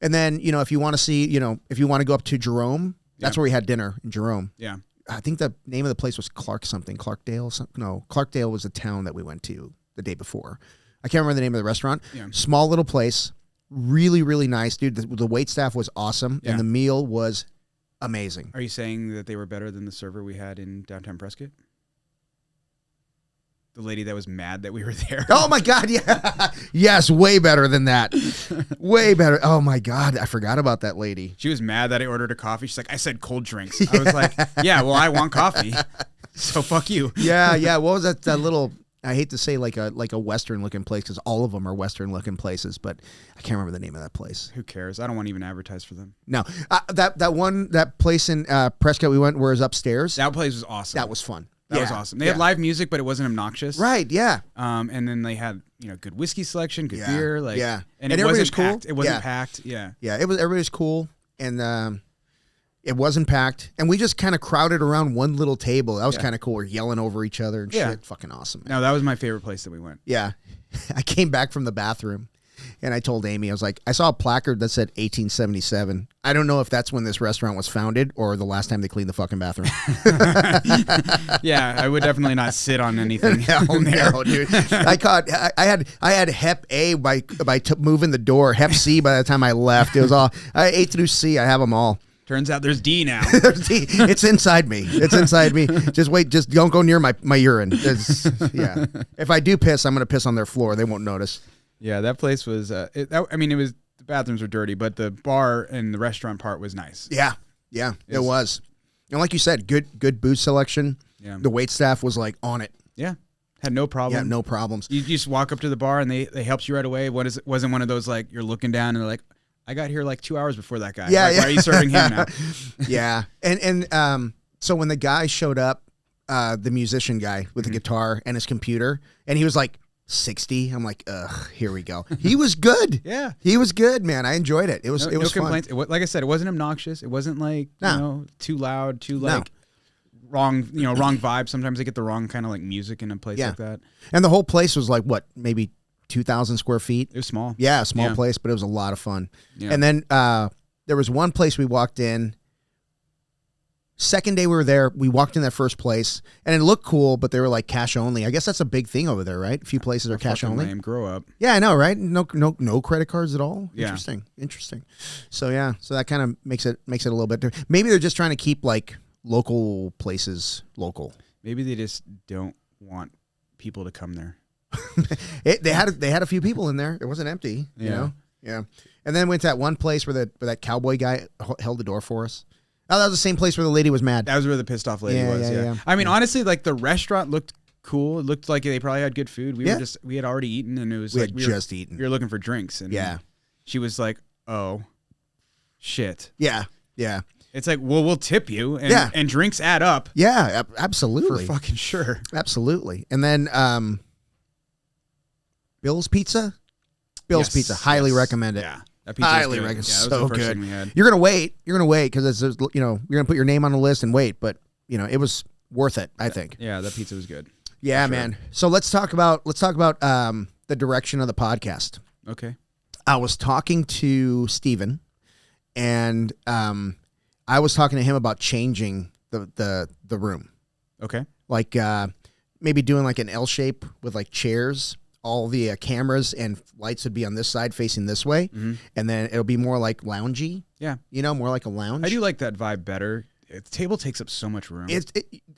And then if you want to see, if you want to go up to Jerome, that's where we had dinner in Jerome. Yeah. I think the name of the place was Clarkdale. No, Clarkdale was the town that we went to the day before. I can't remember the name of the restaurant. Yeah. Small little place. Really, really nice, dude. The wait staff was awesome, and the meal was amazing. Are you saying that they were better than the server we had in downtown Prescott? The lady that was mad that we were there. Oh, my God, yeah. Yes, way better than that. Way better. Oh, my God, I forgot about that lady. She was mad that I ordered a coffee. She's like, I said cold drinks. I was like, yeah, well, I want coffee, so fuck you. Yeah. What was that little, I hate to say like a Western-looking place because all of them are Western-looking places, but I can't remember the name of that place. Who cares? I don't want to even advertise for them. No. That place in Prescott we went where it was upstairs. That place was awesome. That was fun. That was awesome. They had live music, but it wasn't obnoxious. Right, yeah. And then they had, good whiskey selection, good beer. And it wasn't cool. Packed. It wasn't packed. Yeah. Yeah, everybody was cool. And it wasn't packed. And we just kind of crowded around one little table. That was kind of cool. We're yelling over each other and shit. Fucking awesome, man. No, that was my favorite place that we went. Yeah. I came back from the bathroom. And I told Amy, I was like, I saw a placard that said 1877. I don't know if that's when this restaurant was founded or the last time they cleaned the fucking bathroom. Yeah, I would definitely not sit on anything. No, dude. I had Hep A by moving the door. Hep C by the time I left. It was all, I A through C. I have them all. Turns out there's D now. It's inside me. It's inside me. Just wait. Just don't go near my urine. Yeah. If I do piss, I'm going to piss on their floor. They won't notice. Yeah, that place was, it was, the bathrooms were dirty, but the bar and the restaurant part was nice. Yeah. Yeah, it was. And like you said, good booze selection. Yeah. The wait staff was like on it. Yeah. Had no problem. Yeah, no problems. You just walk up to the bar and they helped you right away. Wasn't one of those like you're looking down and they're like, I got here like 2 hours before that guy. Yeah, like, why are you serving him now? Yeah. And so when the guy showed up, the musician guy with the guitar and his computer, and he was like 60, I'm like, ugh, here we go. He was good. Yeah. He was good, man. I enjoyed it. It was no fun. complaints. Like I said, it wasn't obnoxious. It wasn't like, too loud, wrong vibe. Sometimes they get the wrong kind of like music in a place like that. And the whole place was like, what, maybe 2,000 square feet? It was small. Yeah, a small place, but it was a lot of fun. Yeah. And then there was one place we walked in. Second day we were there, we walked in that first place, and it looked cool, but they were like cash only. I guess that's a big thing over there, right? A few places are cash only. Lame. Grow up. Yeah, I know, right? No credit cards at all. Yeah. Interesting. So yeah, so that kind of makes it a little bit different. Maybe they're just trying to keep like local places local. Maybe they just don't want people to come there. They had a few people in there. It wasn't empty. You know. Yeah. And then went to that one place where that cowboy guy held the door for us. Oh, that was the same place where the lady was mad. That was where the pissed off lady was. Yeah. I mean, honestly, like the restaurant looked cool. It looked like they probably had good food. We had already eaten, and it was we just eaten. We were looking for drinks, and she was like, "Oh, shit." Yeah. It's like, well, we'll tip you, and drinks add up. Yeah, absolutely, for fucking sure. Absolutely. And then Bill's Pizza. Pizza, highly recommend it. Yeah. That pizza highly recommend. Yeah, so good. We You're gonna wait because it's you're gonna put your name on the list and wait, but it was worth it. I think. Yeah, that pizza was good. Yeah, man. So let's talk about the direction of the podcast. Okay. I was talking to Steven, and I was talking to him about changing the room. Okay. Like maybe doing like an L shape with like chairs. All the cameras and lights would be on this side facing this way, and then it'll be more like loungy. Yeah. More like a lounge. I do like that vibe better. The table takes up so much room.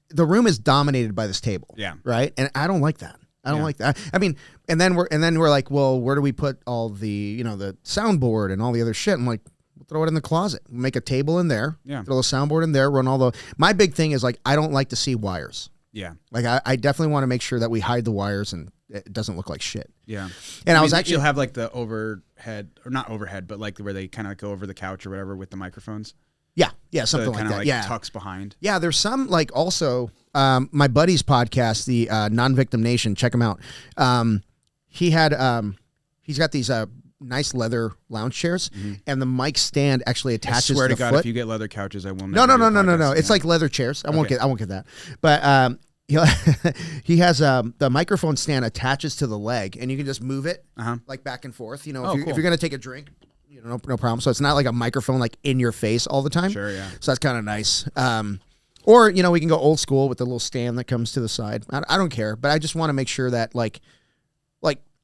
The room is dominated by this table. Yeah. Right? And I don't like that. I don't like that. I mean, and then we're like, well, where do we put all the, the soundboard and all the other shit? I'm like, we'll throw it in the closet. We'll make a table in there. Yeah. Throw the soundboard in there, run all the... My big thing is like, I don't like to see wires. Yeah. Like I definitely want to make sure that we hide the wires and it doesn't look like shit. Yeah. And I was actually... You'll have like the overhead, or not overhead, but like where they kind of go over the couch or whatever with the microphones. Yeah. Yeah. Something like that. Yeah. Tucks behind. Yeah. There's some like also my buddy's podcast, the Non-Victim Nation. Check him out. He's got these nice leather lounge chairs, and the mic stand actually attaches. I swear to the God, foot. if you get leather couches, I will No. never It's like leather chairs. I won't get that. But he has the microphone stand attaches to the leg, and you can just move it like back and forth. If you're gonna take a drink, no problem. So it's not like a microphone like in your face all the time. Sure, yeah. So that's kind of nice. Or we can go old school with the little stand that comes to the side. I don't care, but I just want to make sure that like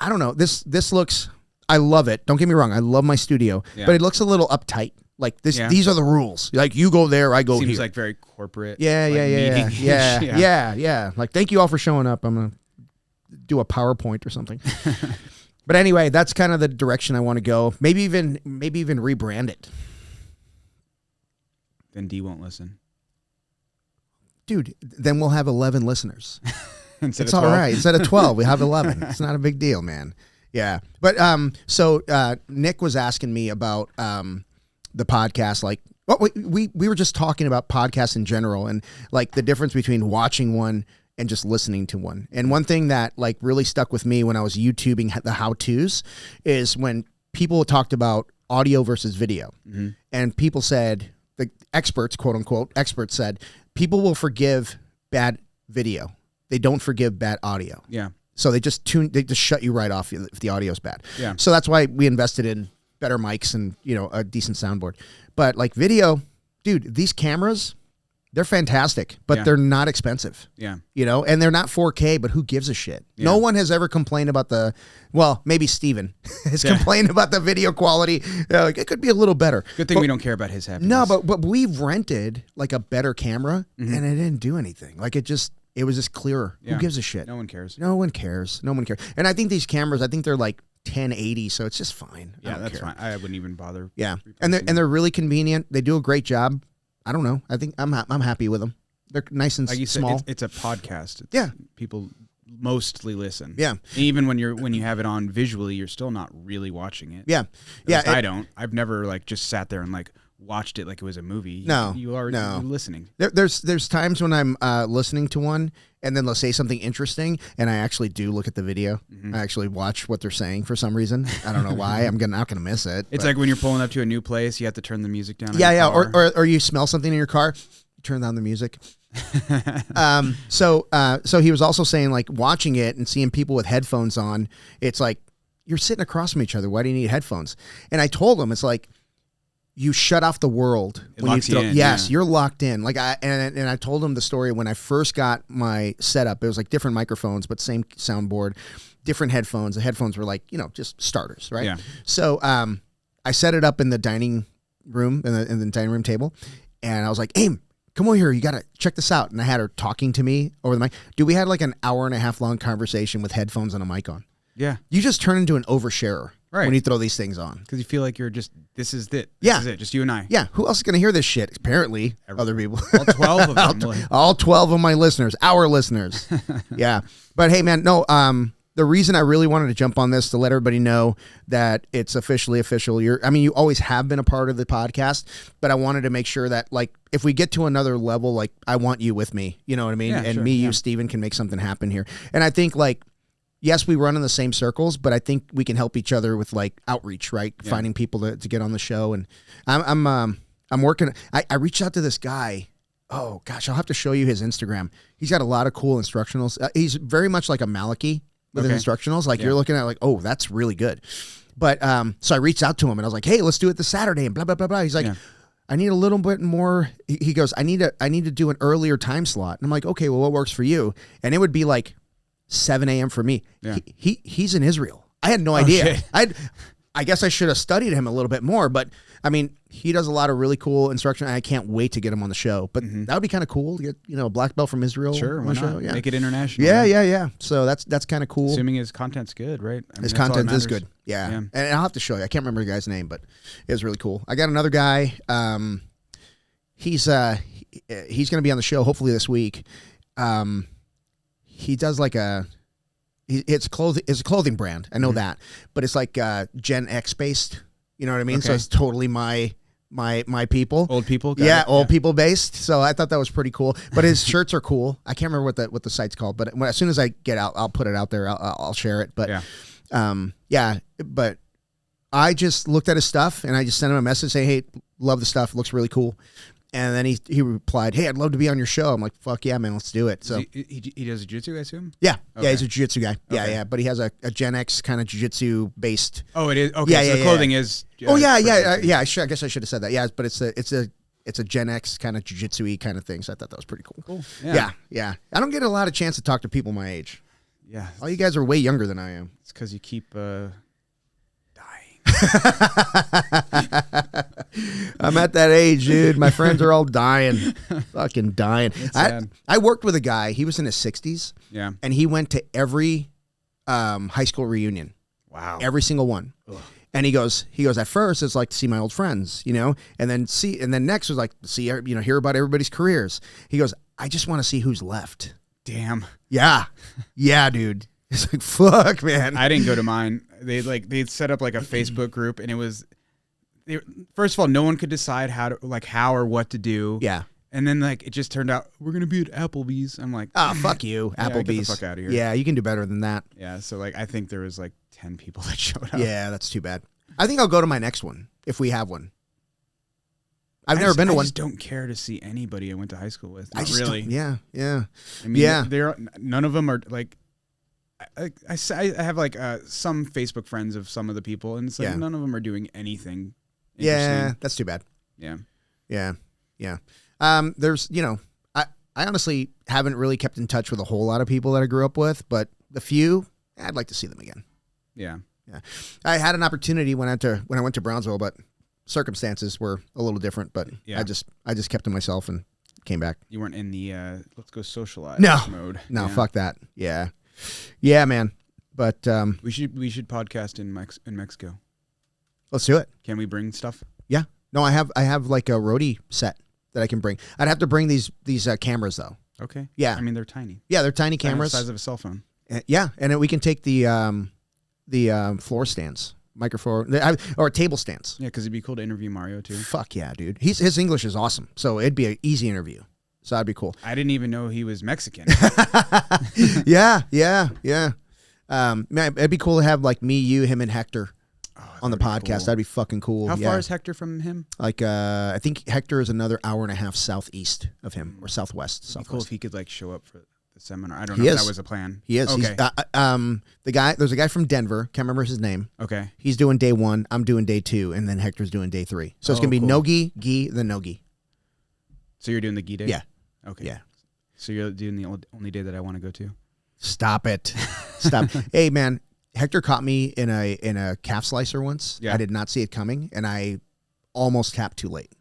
I don't know. This looks. I love it. Don't get me wrong. I love my studio, but it looks a little uptight. Like this, these are the rules. Like you go there, I go here. Seems like very corporate. Yeah. Like thank you all for showing up. I'm gonna do a PowerPoint or something. But anyway, that's kind of the direction I want to go. Maybe even rebrand it. Then D won't listen. Dude, then we'll have 11 listeners. It's all right. Instead of 12, we have 11. It's not a big deal, man. Yeah. But so Nick was asking me about the podcast. Like, we were just talking about podcasts in general and like the difference between watching one and just listening to one. And one thing that like really stuck with me when I was YouTubing the how-tos is when people talked about audio versus video. Mm-hmm. And people said, the experts, quote unquote, experts said, people will forgive bad video. They don't forgive bad audio. Yeah. So they just shut you right off if the audio's bad. Yeah. So that's why we invested in better mics and, a decent soundboard. But like video, dude, these cameras, They're fantastic, but they're not expensive. Yeah. You know, and they're not 4K, but who gives a shit? Yeah. No one has ever complained about maybe Steven has complained about the video quality. Like, it could be a little better. Good thing we don't care about his happiness. No, but we've rented like a better camera and it didn't do anything. Like it was just clearer. Yeah. Who gives a shit? No one cares. No one cares. No one cares. And I think these cameras, they're like 1080, so it's just fine. Yeah, that's fine. I wouldn't even bother. Yeah. And they're really convenient. They do a great job. I don't know. I think I'm happy with them. They're nice and like you small. Said, it's a podcast. Yeah. People mostly listen. Yeah. Even when you have it on visually, you're still not really watching it. Yeah. Yeah. I don't. I've never like just sat there and like watched it like it was a movie. No. You're listening. There's times when I'm listening to one and then they'll say something interesting and I actually do look at the video. I actually watch what they're saying for some reason. I don't know why. I'm not gonna miss it. It's like when you're pulling up to a new place, you have to turn the music down. Yeah, yeah. Or you smell something in your car, you turn down the music. So he was also saying like watching it and seeing people with headphones on, it's like you're sitting across from each other. Why do you need headphones? And I told him it's like you shut off the world when you throw. Yes, you're locked in. Like I told him the story when I first got my setup. It was like different microphones, but same soundboard, different headphones. The headphones were like just starters, right? Yeah. So I set it up in the dining room in the dining room table, and I was like, Aim, come over here. You got to check this out. And I had her talking to me over the mic. Dude, we had like an 1.5 hour long conversation with headphones and a mic on. Yeah. You just turn into an oversharer when you throw these things on. Because you feel like you're just, this is it. Yeah. This is it. Just you and I. Yeah. Who else is going to hear this shit? Apparently, other people. All 12 of them. All 12 of my listeners, our listeners. Yeah. But hey, man, no, the reason I really wanted to jump on this to let everybody know that it's officially official. You always have been a part of the podcast, but I wanted to make sure that like, if we get to another level, like I want you with me, you know what I mean? Yeah, and sure, you, Steven, can make something happen here. And I think like, yes, we run in the same circles, but I think we can help each other with like outreach, right? Yeah. Finding people to get on the show. And I'm working. I reached out to this guy. Oh gosh, I'll have to show you his Instagram. He's got a lot of cool instructionals. He's very much like a Maliki with his instructionals. Like you're looking at like, oh, that's really good. But so I reached out to him and I was like, hey, let's do it this Saturday and blah, blah, blah, blah. He's like, I need a little bit more. He goes, I need to do an earlier time slot. And I'm like, okay, well, what works for you? And it would be like 7 a.m. for me. Yeah. He's in Israel. I had no idea. I guess I should have studied him a little bit more, but I mean, he does a lot of really cool instruction. And I can't wait to get him on the show, but that would be kind of cool to get, a black belt from Israel. Sure. On the show. Yeah. Make it international. Yeah. So that's kind of cool. Assuming his content's good, right? His content is good. Yeah. And I'll have to show you. I can't remember the guy's name, but it was really cool. I got another guy. He's going to be on the show hopefully this week. He does like it's a clothing brand. I know that, but it's like Gen X based. You know what I mean? Okay. So it's totally my people. Old people? Old people based. So I thought that was pretty cool. But his shirts are cool. I can't remember what the site's called, but as soon as I get out, I'll put it out there. I'll share it. But but I just looked at his stuff and I just sent him a message saying, hey, love the stuff. It looks really cool. And then he replied, hey, I'd love to be on your show. I'm like, fuck yeah, man, let's do it. So he does jiu-jitsu, I assuue? Yeah. Okay. Yeah, he's a jiu-jitsu guy. Okay. Yeah. But he has a Gen X kind of jiu-jitsu based. Oh, it is? Okay, so the clothing is... I guess I should have said that. Yeah, but it's a Gen X kind of jiu-jitsu-y kind of thing. So I thought that was pretty cool. Cool. Yeah. I don't get a lot of chance to talk to people my age. Yeah. All you guys are way younger than I am. It's because you keep... dying. I'm at that age, dude. My friends are all dying. Fucking dying. I worked with a guy. He was in his 60s. Yeah. And he went to every high school reunion. Wow. Every single one. Ugh. And he goes, at first it's like to see my old friends, and then next was like see, hear about everybody's careers. He goes, I just want to see who's left. Damn. Yeah. Yeah, dude. It's like, fuck, man. I didn't go to mine. They'd set up like a Facebook group, and it was, first of all, no one could decide how or what to do. Yeah. And then it just turned out we're gonna be at Applebee's. I'm like, oh, fuck you, Applebee's. Get the fuck out of here. Yeah, you can do better than that. Yeah. So I think there was 10 people that showed up. Yeah, that's too bad. I think I'll go to my next one if we have one. I've never been to one. I just don't care to see anybody I went to high school with. Not really. Yeah. I mean, none of them are like. I have some Facebook friends of some of the people, and it's none of them are doing anything. Yeah, that's too bad. Yeah. There's, I honestly haven't really kept in touch with a whole lot of people that I grew up with, but the few, I'd like to see them again. Yeah. I had an opportunity when I went to Brownsville, but circumstances were a little different. But I just kept to myself and came back. You weren't in the let's go socialize mode. No, fuck that. Yeah, man. But we should podcast in Mexico. Let's do it. Can we bring stuff? Yeah. No, I have like a roadie set that I can bring. I'd have to bring these cameras though. Okay. Yeah. I mean, they're tiny. Yeah, they're tiny cameras. The size of a cell phone. Yeah, and then we can take the floor stands, microphone, or table stands. Yeah, because it'd be cool to interview Mario too. Fuck yeah, dude. His English is awesome, so it'd be an easy interview. So that'd be cool. I didn't even know he was Mexican. Yeah. Man, it'd be cool to have like me, you, him, and Hector on the podcast. Cool. That'd be fucking cool. How far is Hector from him? Like, I think Hector is another hour and a half southeast of him, or southwest. It'd be cool if he could like show up for the seminar. I don't know if that was a plan. He is. Okay. There's a guy from Denver. Can't remember his name. Okay. He's doing day 1. I'm doing day 2, and then Hector's doing day 3. So it's gonna be no gi, then no gi. So you're doing the gi day? Yeah. Okay. Yeah. So you're doing the only day that I want to go to. Stop it. Stop. Hey man, Hector caught me in a calf slicer once. Yeah. I did not see it coming, and I almost tapped too late.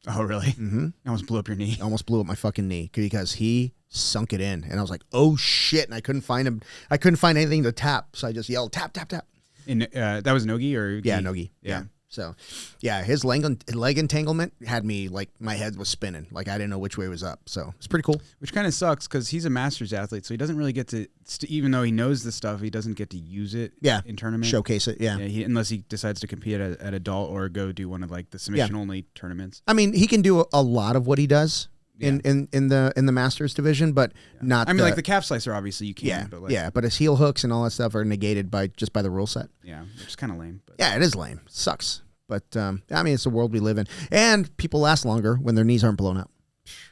Oh really? Mm-hmm. Almost blew up your knee. Almost blew up my fucking knee because he sunk it in, and I was like, "Oh shit!" And I couldn't find him. I couldn't find anything to tap, so I just yelled, "Tap, tap, tap!" That was no gi or gi? Yeah, no gi. Yeah. So, yeah, his leg entanglement had me like my head was spinning, like I didn't know which way was up. So it's pretty cool. Which kind of sucks because he's a masters athlete, so he doesn't really get to. Even though he knows the stuff, he doesn't get to use it. Yeah. In tournament, showcase it. Yeah. Unless he decides to compete at adult or go do one of like the submission only tournaments. I mean, he can do a lot of what he does. In the Masters division, but not. I mean, like the calf slicer, obviously you can. Yeah, but but his heel hooks and all that stuff are negated by the rule set. Yeah, which is kind of lame. But. Yeah, it is lame. It sucks. But I mean, it's the world we live in, and people last longer when their knees aren't blown out.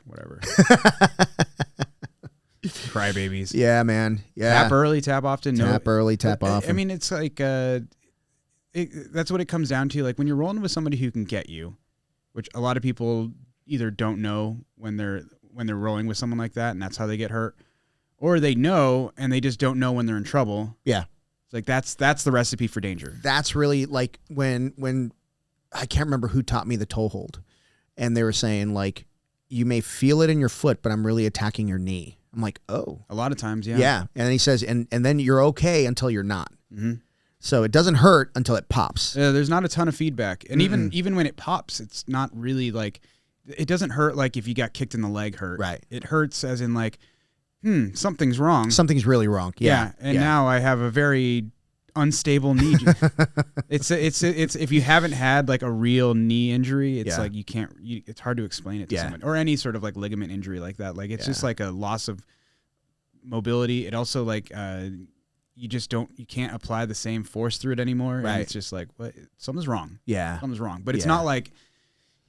Whatever. Crybabies. Yeah, man. Yeah. Tap early, tap often. Tap early, tap often. I mean, it's like that's what it comes down to. Like when you're rolling with somebody who can get you, which a lot of people either don't know when they're rolling with someone like that, and that's how they get hurt, or they know and they just don't know when they're in trouble. Yeah, it's like that's the recipe for danger. That's really like when I can't remember who taught me the toe hold, and they were saying like you may feel it in your foot, but I'm really attacking your knee. I'm like, oh, a lot of times, yeah. Yeah, and then he says, and then you're okay until you're not. Mm-hmm. So it doesn't hurt until it pops. There's not a ton of feedback, and even when it pops, it's not really like. It doesn't hurt like if you got kicked in the leg hurt. Right. It hurts as in like, something's wrong. Something's really wrong. Yeah. And now I have a very unstable knee. It's if you haven't had like a real knee injury, it's like it's hard to explain it to someone, or any sort of like ligament injury like that. Like it's just like a loss of mobility. It also like you can't apply the same force through it anymore. Right. And it's just like something's wrong. Yeah. Something's wrong. But it's not like.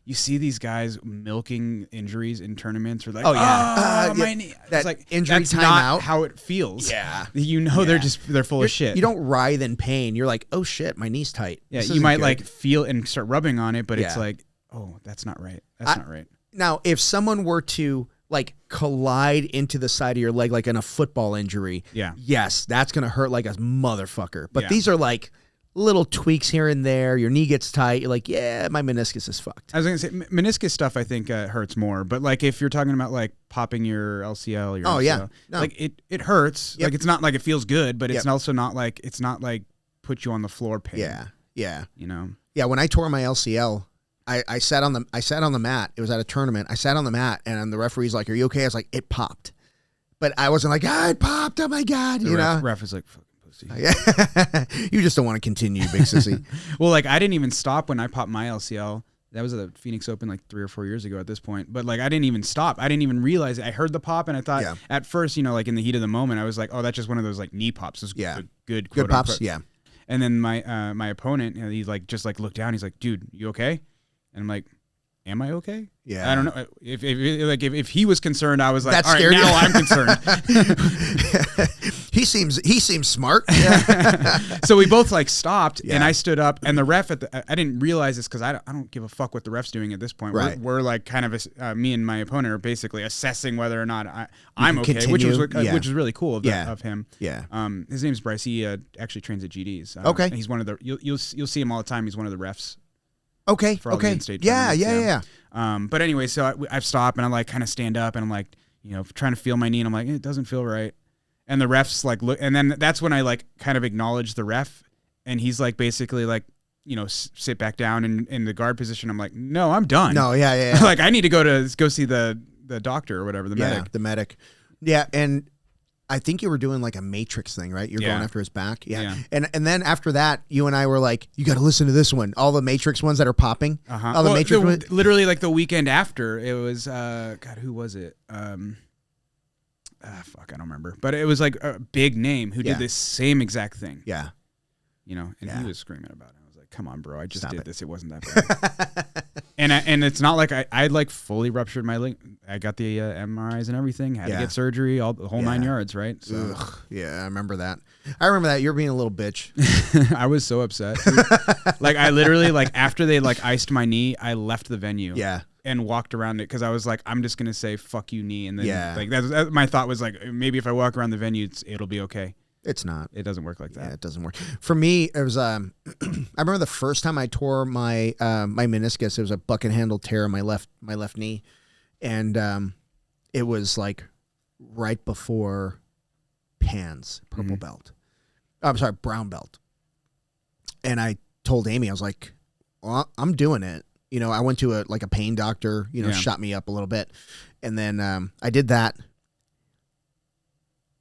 You see these guys milking injuries in tournaments, or like, my knee. That like injury that's timeout. Not how it feels. Yeah, they're full of shit. You don't writhe in pain. You're like, oh shit, my knee's tight. Yeah, you might like feel and start rubbing on it, but it's like, oh, that's not right. That's not right. Now, if someone were to like collide into the side of your leg, like in a football injury, yes, that's gonna hurt like a motherfucker. But these are like. Little tweaks here and there. Your knee gets tight. You're like, yeah, my meniscus is fucked. I was going to say, meniscus stuff I think hurts more. But like if you're talking about like popping your LCL or your MCL, like it hurts. Yep. Like it's not like it feels good, but it's also not like put you on the floor pain. Yeah. You know? Yeah, when I tore my LCL, I sat on the mat. It was at a tournament. I sat on the mat and the referee's like, are you okay? I was like, it popped. But I wasn't like, it popped. Oh my God. The ref is like, you just don't want to continue, big sissy. Well, like I didn't even stop when I popped my LCL. That was at the Phoenix Open like 3 or 4 years ago at this point. But like I didn't even stop. I didn't even realize it. I heard the pop and I thought at first, like in the heat of the moment, I was like, oh, that's just one of those like knee pops. Those good pops. Unquote. Yeah. And then my opponent, he like just like looked down. He's like, dude, you okay? And I'm like, am I okay? Yeah. I don't know. If he was concerned, I was like, That all right, scared now you? I'm concerned. He seems smart. So we both like stopped, Yeah. and I stood up, and the ref I didn't realize this because I don't give a fuck what the ref's doing at this point. Right. We're like kind of me and my opponent are basically assessing whether or not I'm okay, continue. which is really cool of him. Yeah. His name's Bryce. He actually trains at GD's. Okay. And he's one of the you'll see him all the time. He's one of the refs. Okay. For all the in-state Yeah. tournaments, but anyway, so I've stopped and I like kind of stand up and I'm like, trying to feel my knee and I'm like, it doesn't feel right. And the ref's like, look, and then that's when I like kind of acknowledge the ref and he's like, basically like, sit back down in the guard position. I'm like, no, I'm done. No. Yeah. Like I need to go see the doctor or whatever, the medic. The medic. Yeah. And I think you were doing like a matrix thing, right? You're going after his back. Yeah. And then after that, you and I were like, you got to listen to this one. All the matrix ones that are popping. All the matrix ones. Literally like the weekend after it was, God, who was it? Fuck, I don't remember. But it was like a big name who did this same exact thing. Yeah. He was screaming about it. I was like, come on, bro. I just did this. It wasn't that bad. and it's not like I like fully ruptured my leg. I got the MRIs and evereverything. Had to get surgery, the whole 9 yards, right? So. Ugh, yeah, I remember that. You're being a little bitch. I was so upset. Like I literally like after they like iced my knee, I left the venue. Yeah. And walked around it because I was like, I'm just gonna say "fuck you, knee," and then like that. My thought was like, maybe if I walk around the venue, it'll be okay. It's not. It doesn't work like that. Yeah, it doesn't work. For me, it was. I remember the first time I tore my my meniscus. It was a bucket handle tear in my left knee, and it was like right before PANS, purple belt. I'm sorry, brown belt. And I told Amy, I was like, well, I'm doing it. I went to a pain doctor, shot me up a little bit. And then I did that.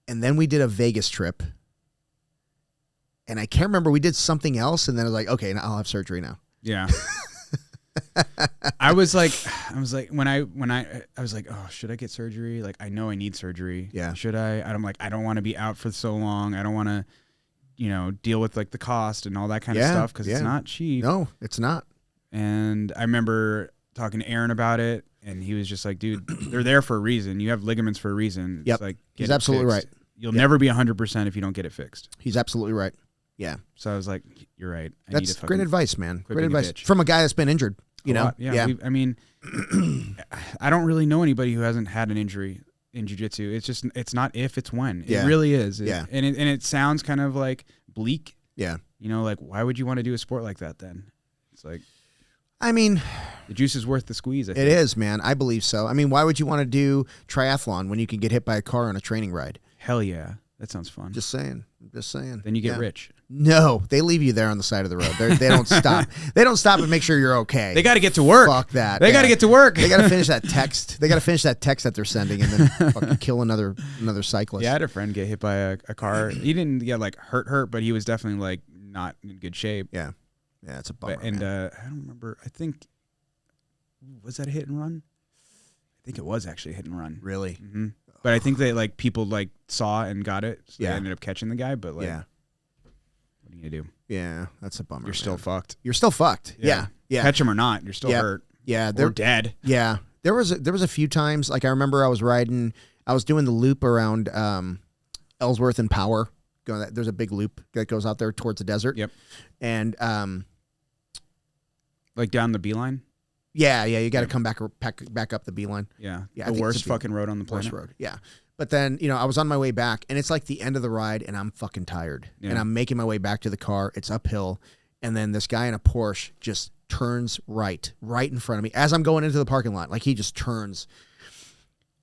And then we did a Vegas trip. And I can't remember. We did something else. And then I was like, okay, now I'll have surgery now. Yeah. I was like, when I was like, oh, should I get surgery? Like, I know I need surgery. Yeah. Should I? I'm like, I don't want to be out for so long. I don't want to, deal with like the cost and all that kind of stuff because it's not cheap. No, it's not. And I remember talking to Aaron about it, and he was just like, dude, they're there for a reason. You have ligaments for a reason. Yep. It's like, he's absolutely right. You'll never be 100% if you don't get it fixed. He's absolutely right. Yeah. So I was like, you're right. That's great advice, man. Great advice. Bitch. From a guy that's been injured, Yeah. I mean, I don't really know anybody who hasn't had an injury in jiu-jitsu. It's not if, it's when. It really is. Yeah. And it sounds kind of like bleak. Yeah. Like, why would you want to do a sport like that then? It's like, I mean, the juice is worth the squeeze. I think. It is, man. I believe so. I mean, why would you want to do triathlon when you can get hit by a car on a training ride? Hell yeah. That sounds fun. Just saying. Then you get rich. No, they leave you there on the side of the road. They don't stop. They don't stop and make sure you're okay. They got to get to work. Fuck that. They got to get to work. They got to finish that text. They got to finish that text that they're sending and then fucking kill another cyclist. Yeah, I had a friend get hit by a car. He didn't get like hurt, but he was definitely like not in good shape. Yeah. Yeah, it's a bummer. And I don't remember. I think, was that a hit and run? I think it was actually a hit and run. Really? Mm-hmm. But I think they like people like saw and got it. So they ended up catching the guy. But like, what are you gonna do? Yeah, that's a bummer. You're still fucked. You're still fucked. Yeah. Catch him or not, you're still hurt. Yeah, they're dead. Yeah, there was a few times. Like I remember, I was doing the loop around Ellsworth and Power. There's a big loop that goes out there towards the desert. Yep. And like down the beeline. Yeah, you got to come back up the beeline. Yeah, the worst fucking road on the planet. Worst road. Yeah. But then, I was on my way back, and it's like the end of the ride, and I'm fucking tired. Yeah. And I'm making my way back to the car. It's uphill. And then this guy in a Porsche just turns right in front of me as I'm going into the parking lot. Like, he just turns.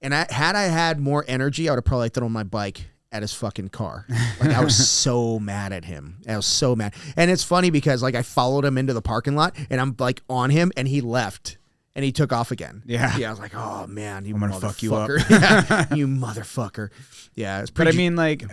And had I had more energy, I would have probably thrown my bike at his fucking car. Like, I was so mad at him. I was so mad. And it's funny because, like, I followed him into the parking lot, and I'm, like, on him, and he left. And he took off again. Yeah. Yeah, I was like, oh, man, I'm going to fuck you up. Yeah, you motherfucker. Yeah, it's pretty... But I mean, like,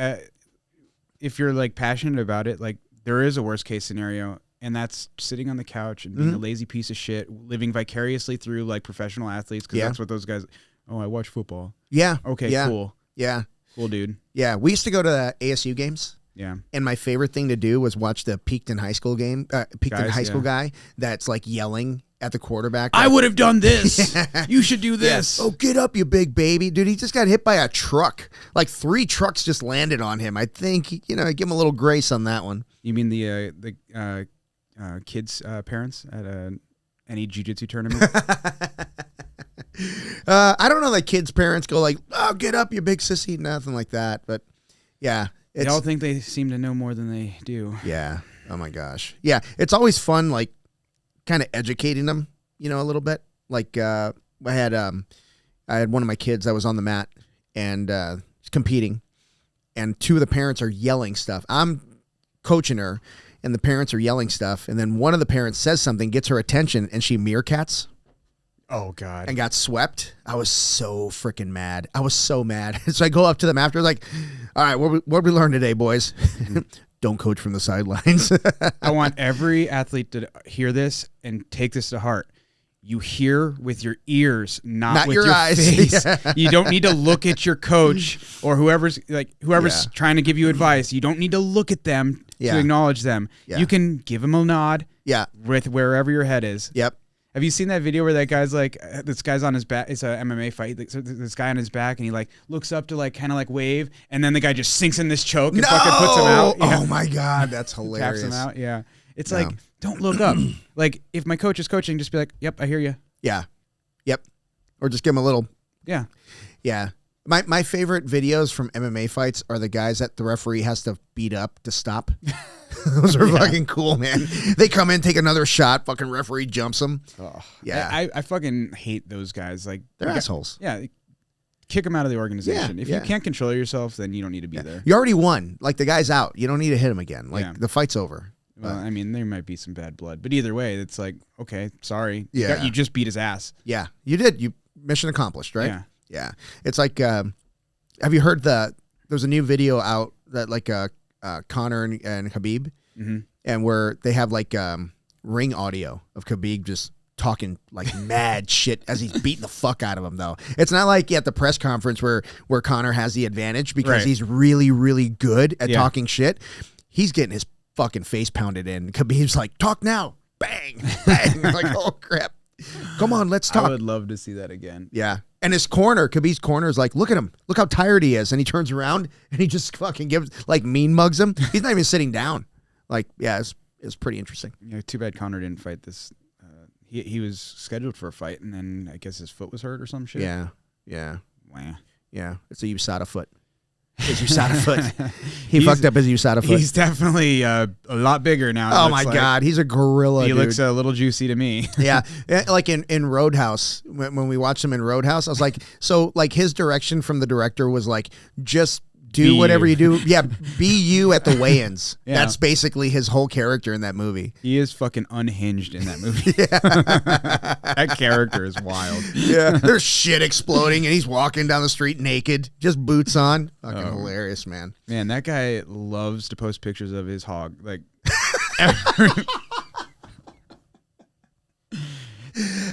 if you're, like, passionate about it, like, there is a worst-case scenario, and that's sitting on the couch and being a lazy piece of shit, living vicariously through, like, professional athletes, because that's what those guys... Oh, I watch football. Yeah. Okay, cool. Yeah. Cool, dude. Yeah, we used to go to the ASU games. Yeah. And my favorite thing to do was watch the Peakton High School game, Peakton High School guy that's like yelling at the quarterback. I would have done this. You should do this. Yeah. Oh, get up, you big baby. Dude, he just got hit by a truck. Like 3 trucks just landed on him. I think, give him a little grace on that one. You mean the kids' parents at any jiu-jitsu tournament? I don't know that kids' parents go like, oh, get up, you big sissy. Nothing like that. But, yeah. They all think they seem to know more than they do. Yeah. Oh, my gosh. Yeah. It's always fun, like, kind of educating them, a little bit. Like, I had one of my kids that was on the mat and competing, and 2 of the parents are yelling stuff. I'm coaching her, and the parents are yelling stuff, and then one of the parents says something, gets her attention, and she meerkats. Oh, God. And got swept. I was so freaking mad. I was so mad. So I go up to them after, like, all right, what we learned today, boys? Don't coach from the sidelines. I want every athlete to hear this and take this to heart. You hear with your ears, not with your eyes. face. Yeah. You don't need to look at your coach or whoever's trying to give you advice. You don't need to look at them to acknowledge them. Yeah. You can give them a nod with wherever your head is. Yep. Have you seen that video where that guy's like, this guy's on his back? It's a MMA fight. So this guy on his back, and he like looks up to like kind of like wave, and then the guy just sinks in this choke and fucking puts him out. Yeah. Oh my God, that's hilarious. Taps him out. Yeah, it's like, don't look up. Like if my coach is coaching, just be like, yep, I hear you. Yeah, yep, or just give him a little. Yeah, yeah. My favorite videos from MMA fights are the guys that the referee has to beat up to stop. Those are fucking cool, man. They come in, take another shot, fucking referee jumps them. Oh, yeah. I fucking hate those guys. Like they're assholes. Yeah. Kick them out of the organization. If you can't control yourself, then you don't need to be there. You already won. Like the guy's out. You don't need to hit him again. Like the fight's over. Well, I mean, there might be some bad blood, but either way, it's like, okay, sorry. Yeah. You just beat his ass. Yeah. You did. You mission accomplished, right? Yeah. Yeah. It's like, have you heard there's a new video out that like Conor and Khabib, and where they have like ring audio of Khabib just talking like mad shit as he's beating the fuck out of him, though. It's not like at the press conference where Conor has the advantage because he's really, really good at talking shit. He's getting his fucking face pounded in. Khabib's like, talk now. Bang. Bang. Like, oh, crap. Come on, let's talk. I would love to see that again. Yeah. And his corner, Khabib's corner is like, look at him. Look how tired he is. And he turns around and he just fucking like mean mugs him. He's not even sitting down. Like, yeah, it's pretty interesting. Yeah, too bad Conor didn't fight this. He was scheduled for a fight, and then I guess his foot was hurt or some shit. Yeah. Yeah. Wow. Yeah. It's a USADA foot. His USADA foot. He fucked up his USADA foot. He's definitely a lot bigger now. Oh my God, he's a gorilla. He dude. looks a little juicy to me. Yeah, like in Roadhouse, when we watched him in Roadhouse, I was like, so like his direction from the director was like, just do whatever you do. Yeah, be you at the weigh-ins. Yeah. That's basically his whole character in that movie. He is fucking unhinged in that movie. That character is wild. Yeah, there's shit exploding, and he's walking down the street naked, just boots on. Fucking hilarious, man. Man, that guy loves to post pictures of his hog. Like,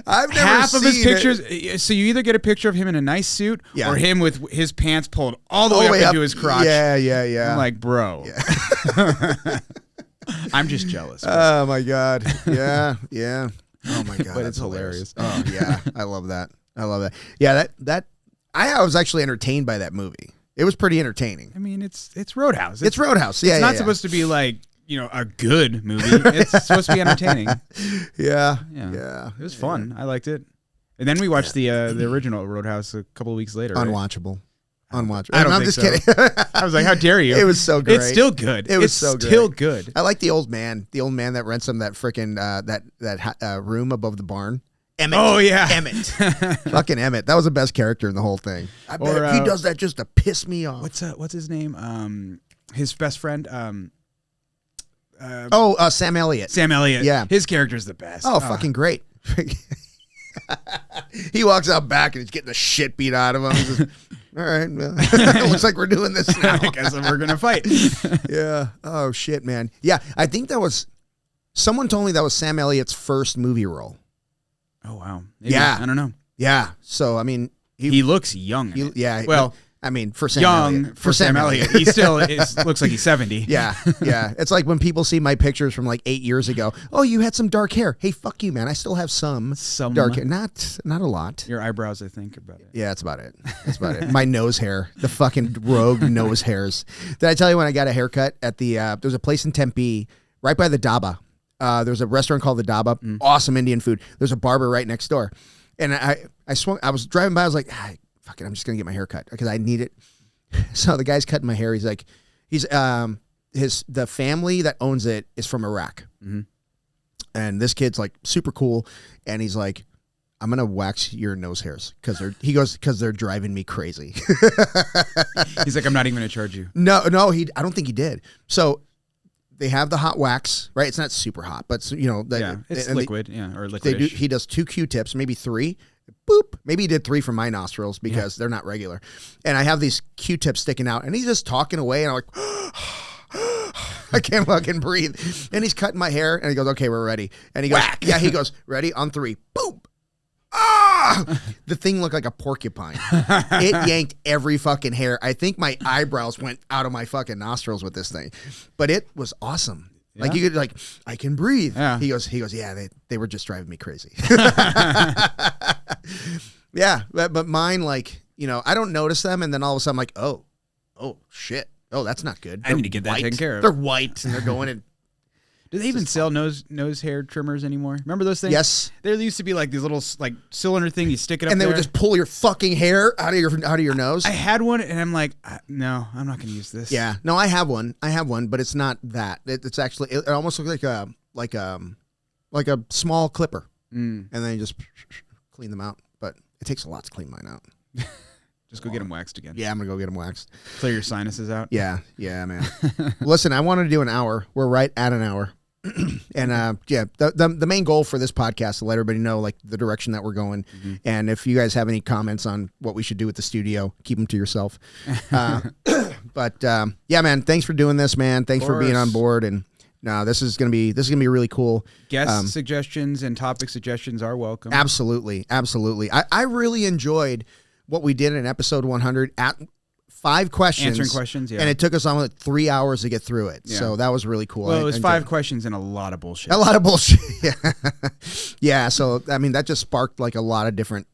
I've never half seen of his pictures. So you either get a picture of him in a nice suit or him with his pants pulled all the way up into his crotch. Yeah. I'm like, bro. Yeah. I'm just jealous. Oh my God. Yeah. Oh my God. But it's hilarious. Oh yeah. I love that. Yeah, I was actually entertained by that movie. It was pretty entertaining. I mean, it's Roadhouse. It's Roadhouse. Yeah. It's not supposed to be like, a good movie. It's supposed to be entertaining. Yeah. It was fun. I liked it. And then we watched the original Roadhouse a couple of weeks later. Unwatchable. Unwatchable. I'm just kidding. I was like, how dare you? It was so great. It's still good. It was so great. Still good. I like the old man that rents him that freaking that room above the barn. Emmett. Oh yeah, Emmett. Fucking Emmett. That was the best character in the whole thing. I bet he does that just to piss me off. What's his name? His best friend. Sam Elliott. Sam Elliott. Yeah. His character's the best. Oh, fucking great. He walks out back and he's getting the shit beat out of him. He's just, all right, well, looks like we're doing this now. I guess we're going to fight. Yeah. Oh, shit, man. Yeah, I think someone told me that was Sam Elliott's first movie role. Oh, wow. Maybe. Yeah. I don't know. Yeah. So, I mean. He looks young. Yeah. Well, I mean, for Sam young Elliott. for Sam Elliott. He still looks like he's 70. Yeah. It's like when people see my pictures from like 8 years ago. Oh, you had some dark hair. Hey, fuck you, man. I still have some dark hair. Not a lot. Your eyebrows, I think, about it. Yeah, that's about it. That's about it. My nose hair, the fucking rogue nose hairs. Did I tell you when I got a haircut at the? There's a place in Tempe, right by the Dhaba. There's a restaurant called the Dhaba. Awesome Indian food. There's a barber right next door, and I was driving by. I was like, fuck it, I'm just gonna get my hair cut because I need it. So the guy's cutting my hair. He's like, the family that owns it is from Iraq, and this kid's like super cool, and he's like, I'm gonna wax your nose hairs because they're driving me crazy. He's like, I'm not even gonna charge you. No, I don't think he did. So they have the hot wax, right? It's not super hot, but it's liquid, or liquidish. He does 2 Q-tips, maybe 3. Boop. Maybe he did 3 from my nostrils because they're not regular. And I have these Q-tips sticking out, and he's just talking away, and I'm like, I can't fucking breathe. And he's cutting my hair, and he goes, okay, we're ready. And he goes, whack. Yeah, he goes, ready on 3. Boom. Ah! The thing looked like a porcupine. It yanked every fucking hair. I think my eyebrows went out of my fucking nostrils with this thing. But it was awesome. Yeah. Like you could I can breathe. Yeah. He goes, yeah, they were just driving me crazy. Yeah, but mine, I don't notice them, and then all of a sudden I'm like, oh shit. Oh, that's not good. I need to get that taken care of. They're white and they're going in. Do they even sell nose hair trimmers anymore? Remember those things? Yes. There used to be like these little cylinder thing. You stick it up and they there. would just pull your fucking hair out of your nose. I had one, and I'm like, no, I'm not going to use this. Yeah, no, I have one, but it's not that. It's actually it almost looks like a small clipper, and then you just clean them out. But it takes a lot to clean mine out. Just go get them waxed again. Yeah, I'm gonna go get them waxed. Clear your sinuses out. Yeah, man. Listen, I wanted to do an hour. We're right at an hour. And the main goal for this podcast is to let everybody know the direction that we're going. And if you guys have any comments on what we should do with the studio, keep them to yourself. But yeah, man, thanks for doing this, man. Thanks for being on board. And no, this is gonna be really cool. Guest suggestions and topic suggestions are welcome. Absolutely. I really enjoyed what we did in episode 100 at 5 questions. Answering questions, yeah. And it took us on 3 hours to get through it. Yeah. So that was really cool. Well, it was 5 questions and a lot of bullshit. A lot of bullshit. Yeah. Yeah. So, I mean, that just sparked a lot of different,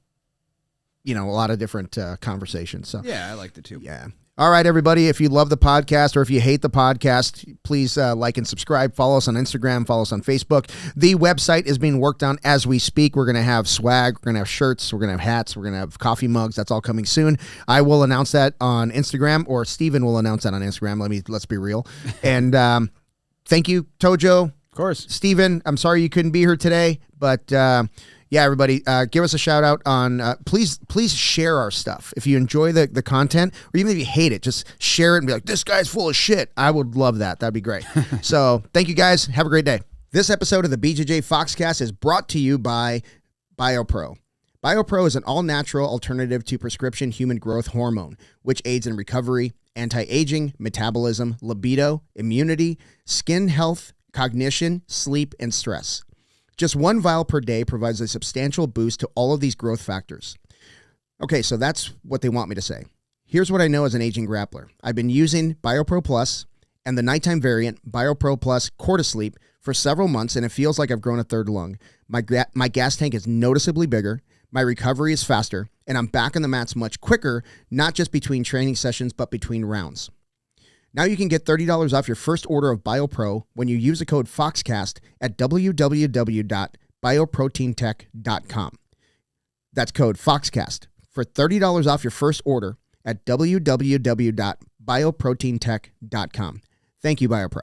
conversations. So yeah, I liked it too. Yeah. All right, everybody. If you love the podcast or if you hate the podcast, please like and subscribe. Follow us on Instagram. Follow us on Facebook. The website is being worked on as we speak. We're going to have swag. We're going to have shirts. We're going to have hats. We're going to have coffee mugs. That's all coming soon. I will announce that on Instagram, or Steven will announce that on Instagram. Let's be real. And thank you, Tojo. Of course. Steven, I'm sorry you couldn't be here today, but yeah, everybody, give us a shout out on, please share our stuff. If you enjoy the content, or even if you hate it, just share it and be like, this guy's full of shit. I would love that. That'd be great. So thank you guys. Have a great day. This episode of the BJJ Foxcast is brought to you by BioPro. BioPro is an all-natural alternative to prescription human growth hormone, which aids in recovery, anti-aging, metabolism, libido, immunity, skin health, cognition, sleep, and stress. Just 1 vial per day provides a substantial boost to all of these growth factors. Okay, so that's what they want me to say. Here's what I know as an aging grappler. I've been using BioPro Plus and the nighttime variant, BioPro Plus Cortisleep, for several months, and it feels like I've grown a 3rd lung. My gas tank is noticeably bigger, my recovery is faster, and I'm back on the mats much quicker, not just between training sessions, but between rounds. Now you can get $30 off your first order of BioPro when you use the code FOXCAST at www.bioproteintech.com. That's code FOXCAST for $30 off your first order at www.bioproteintech.com. Thank you, BioPro.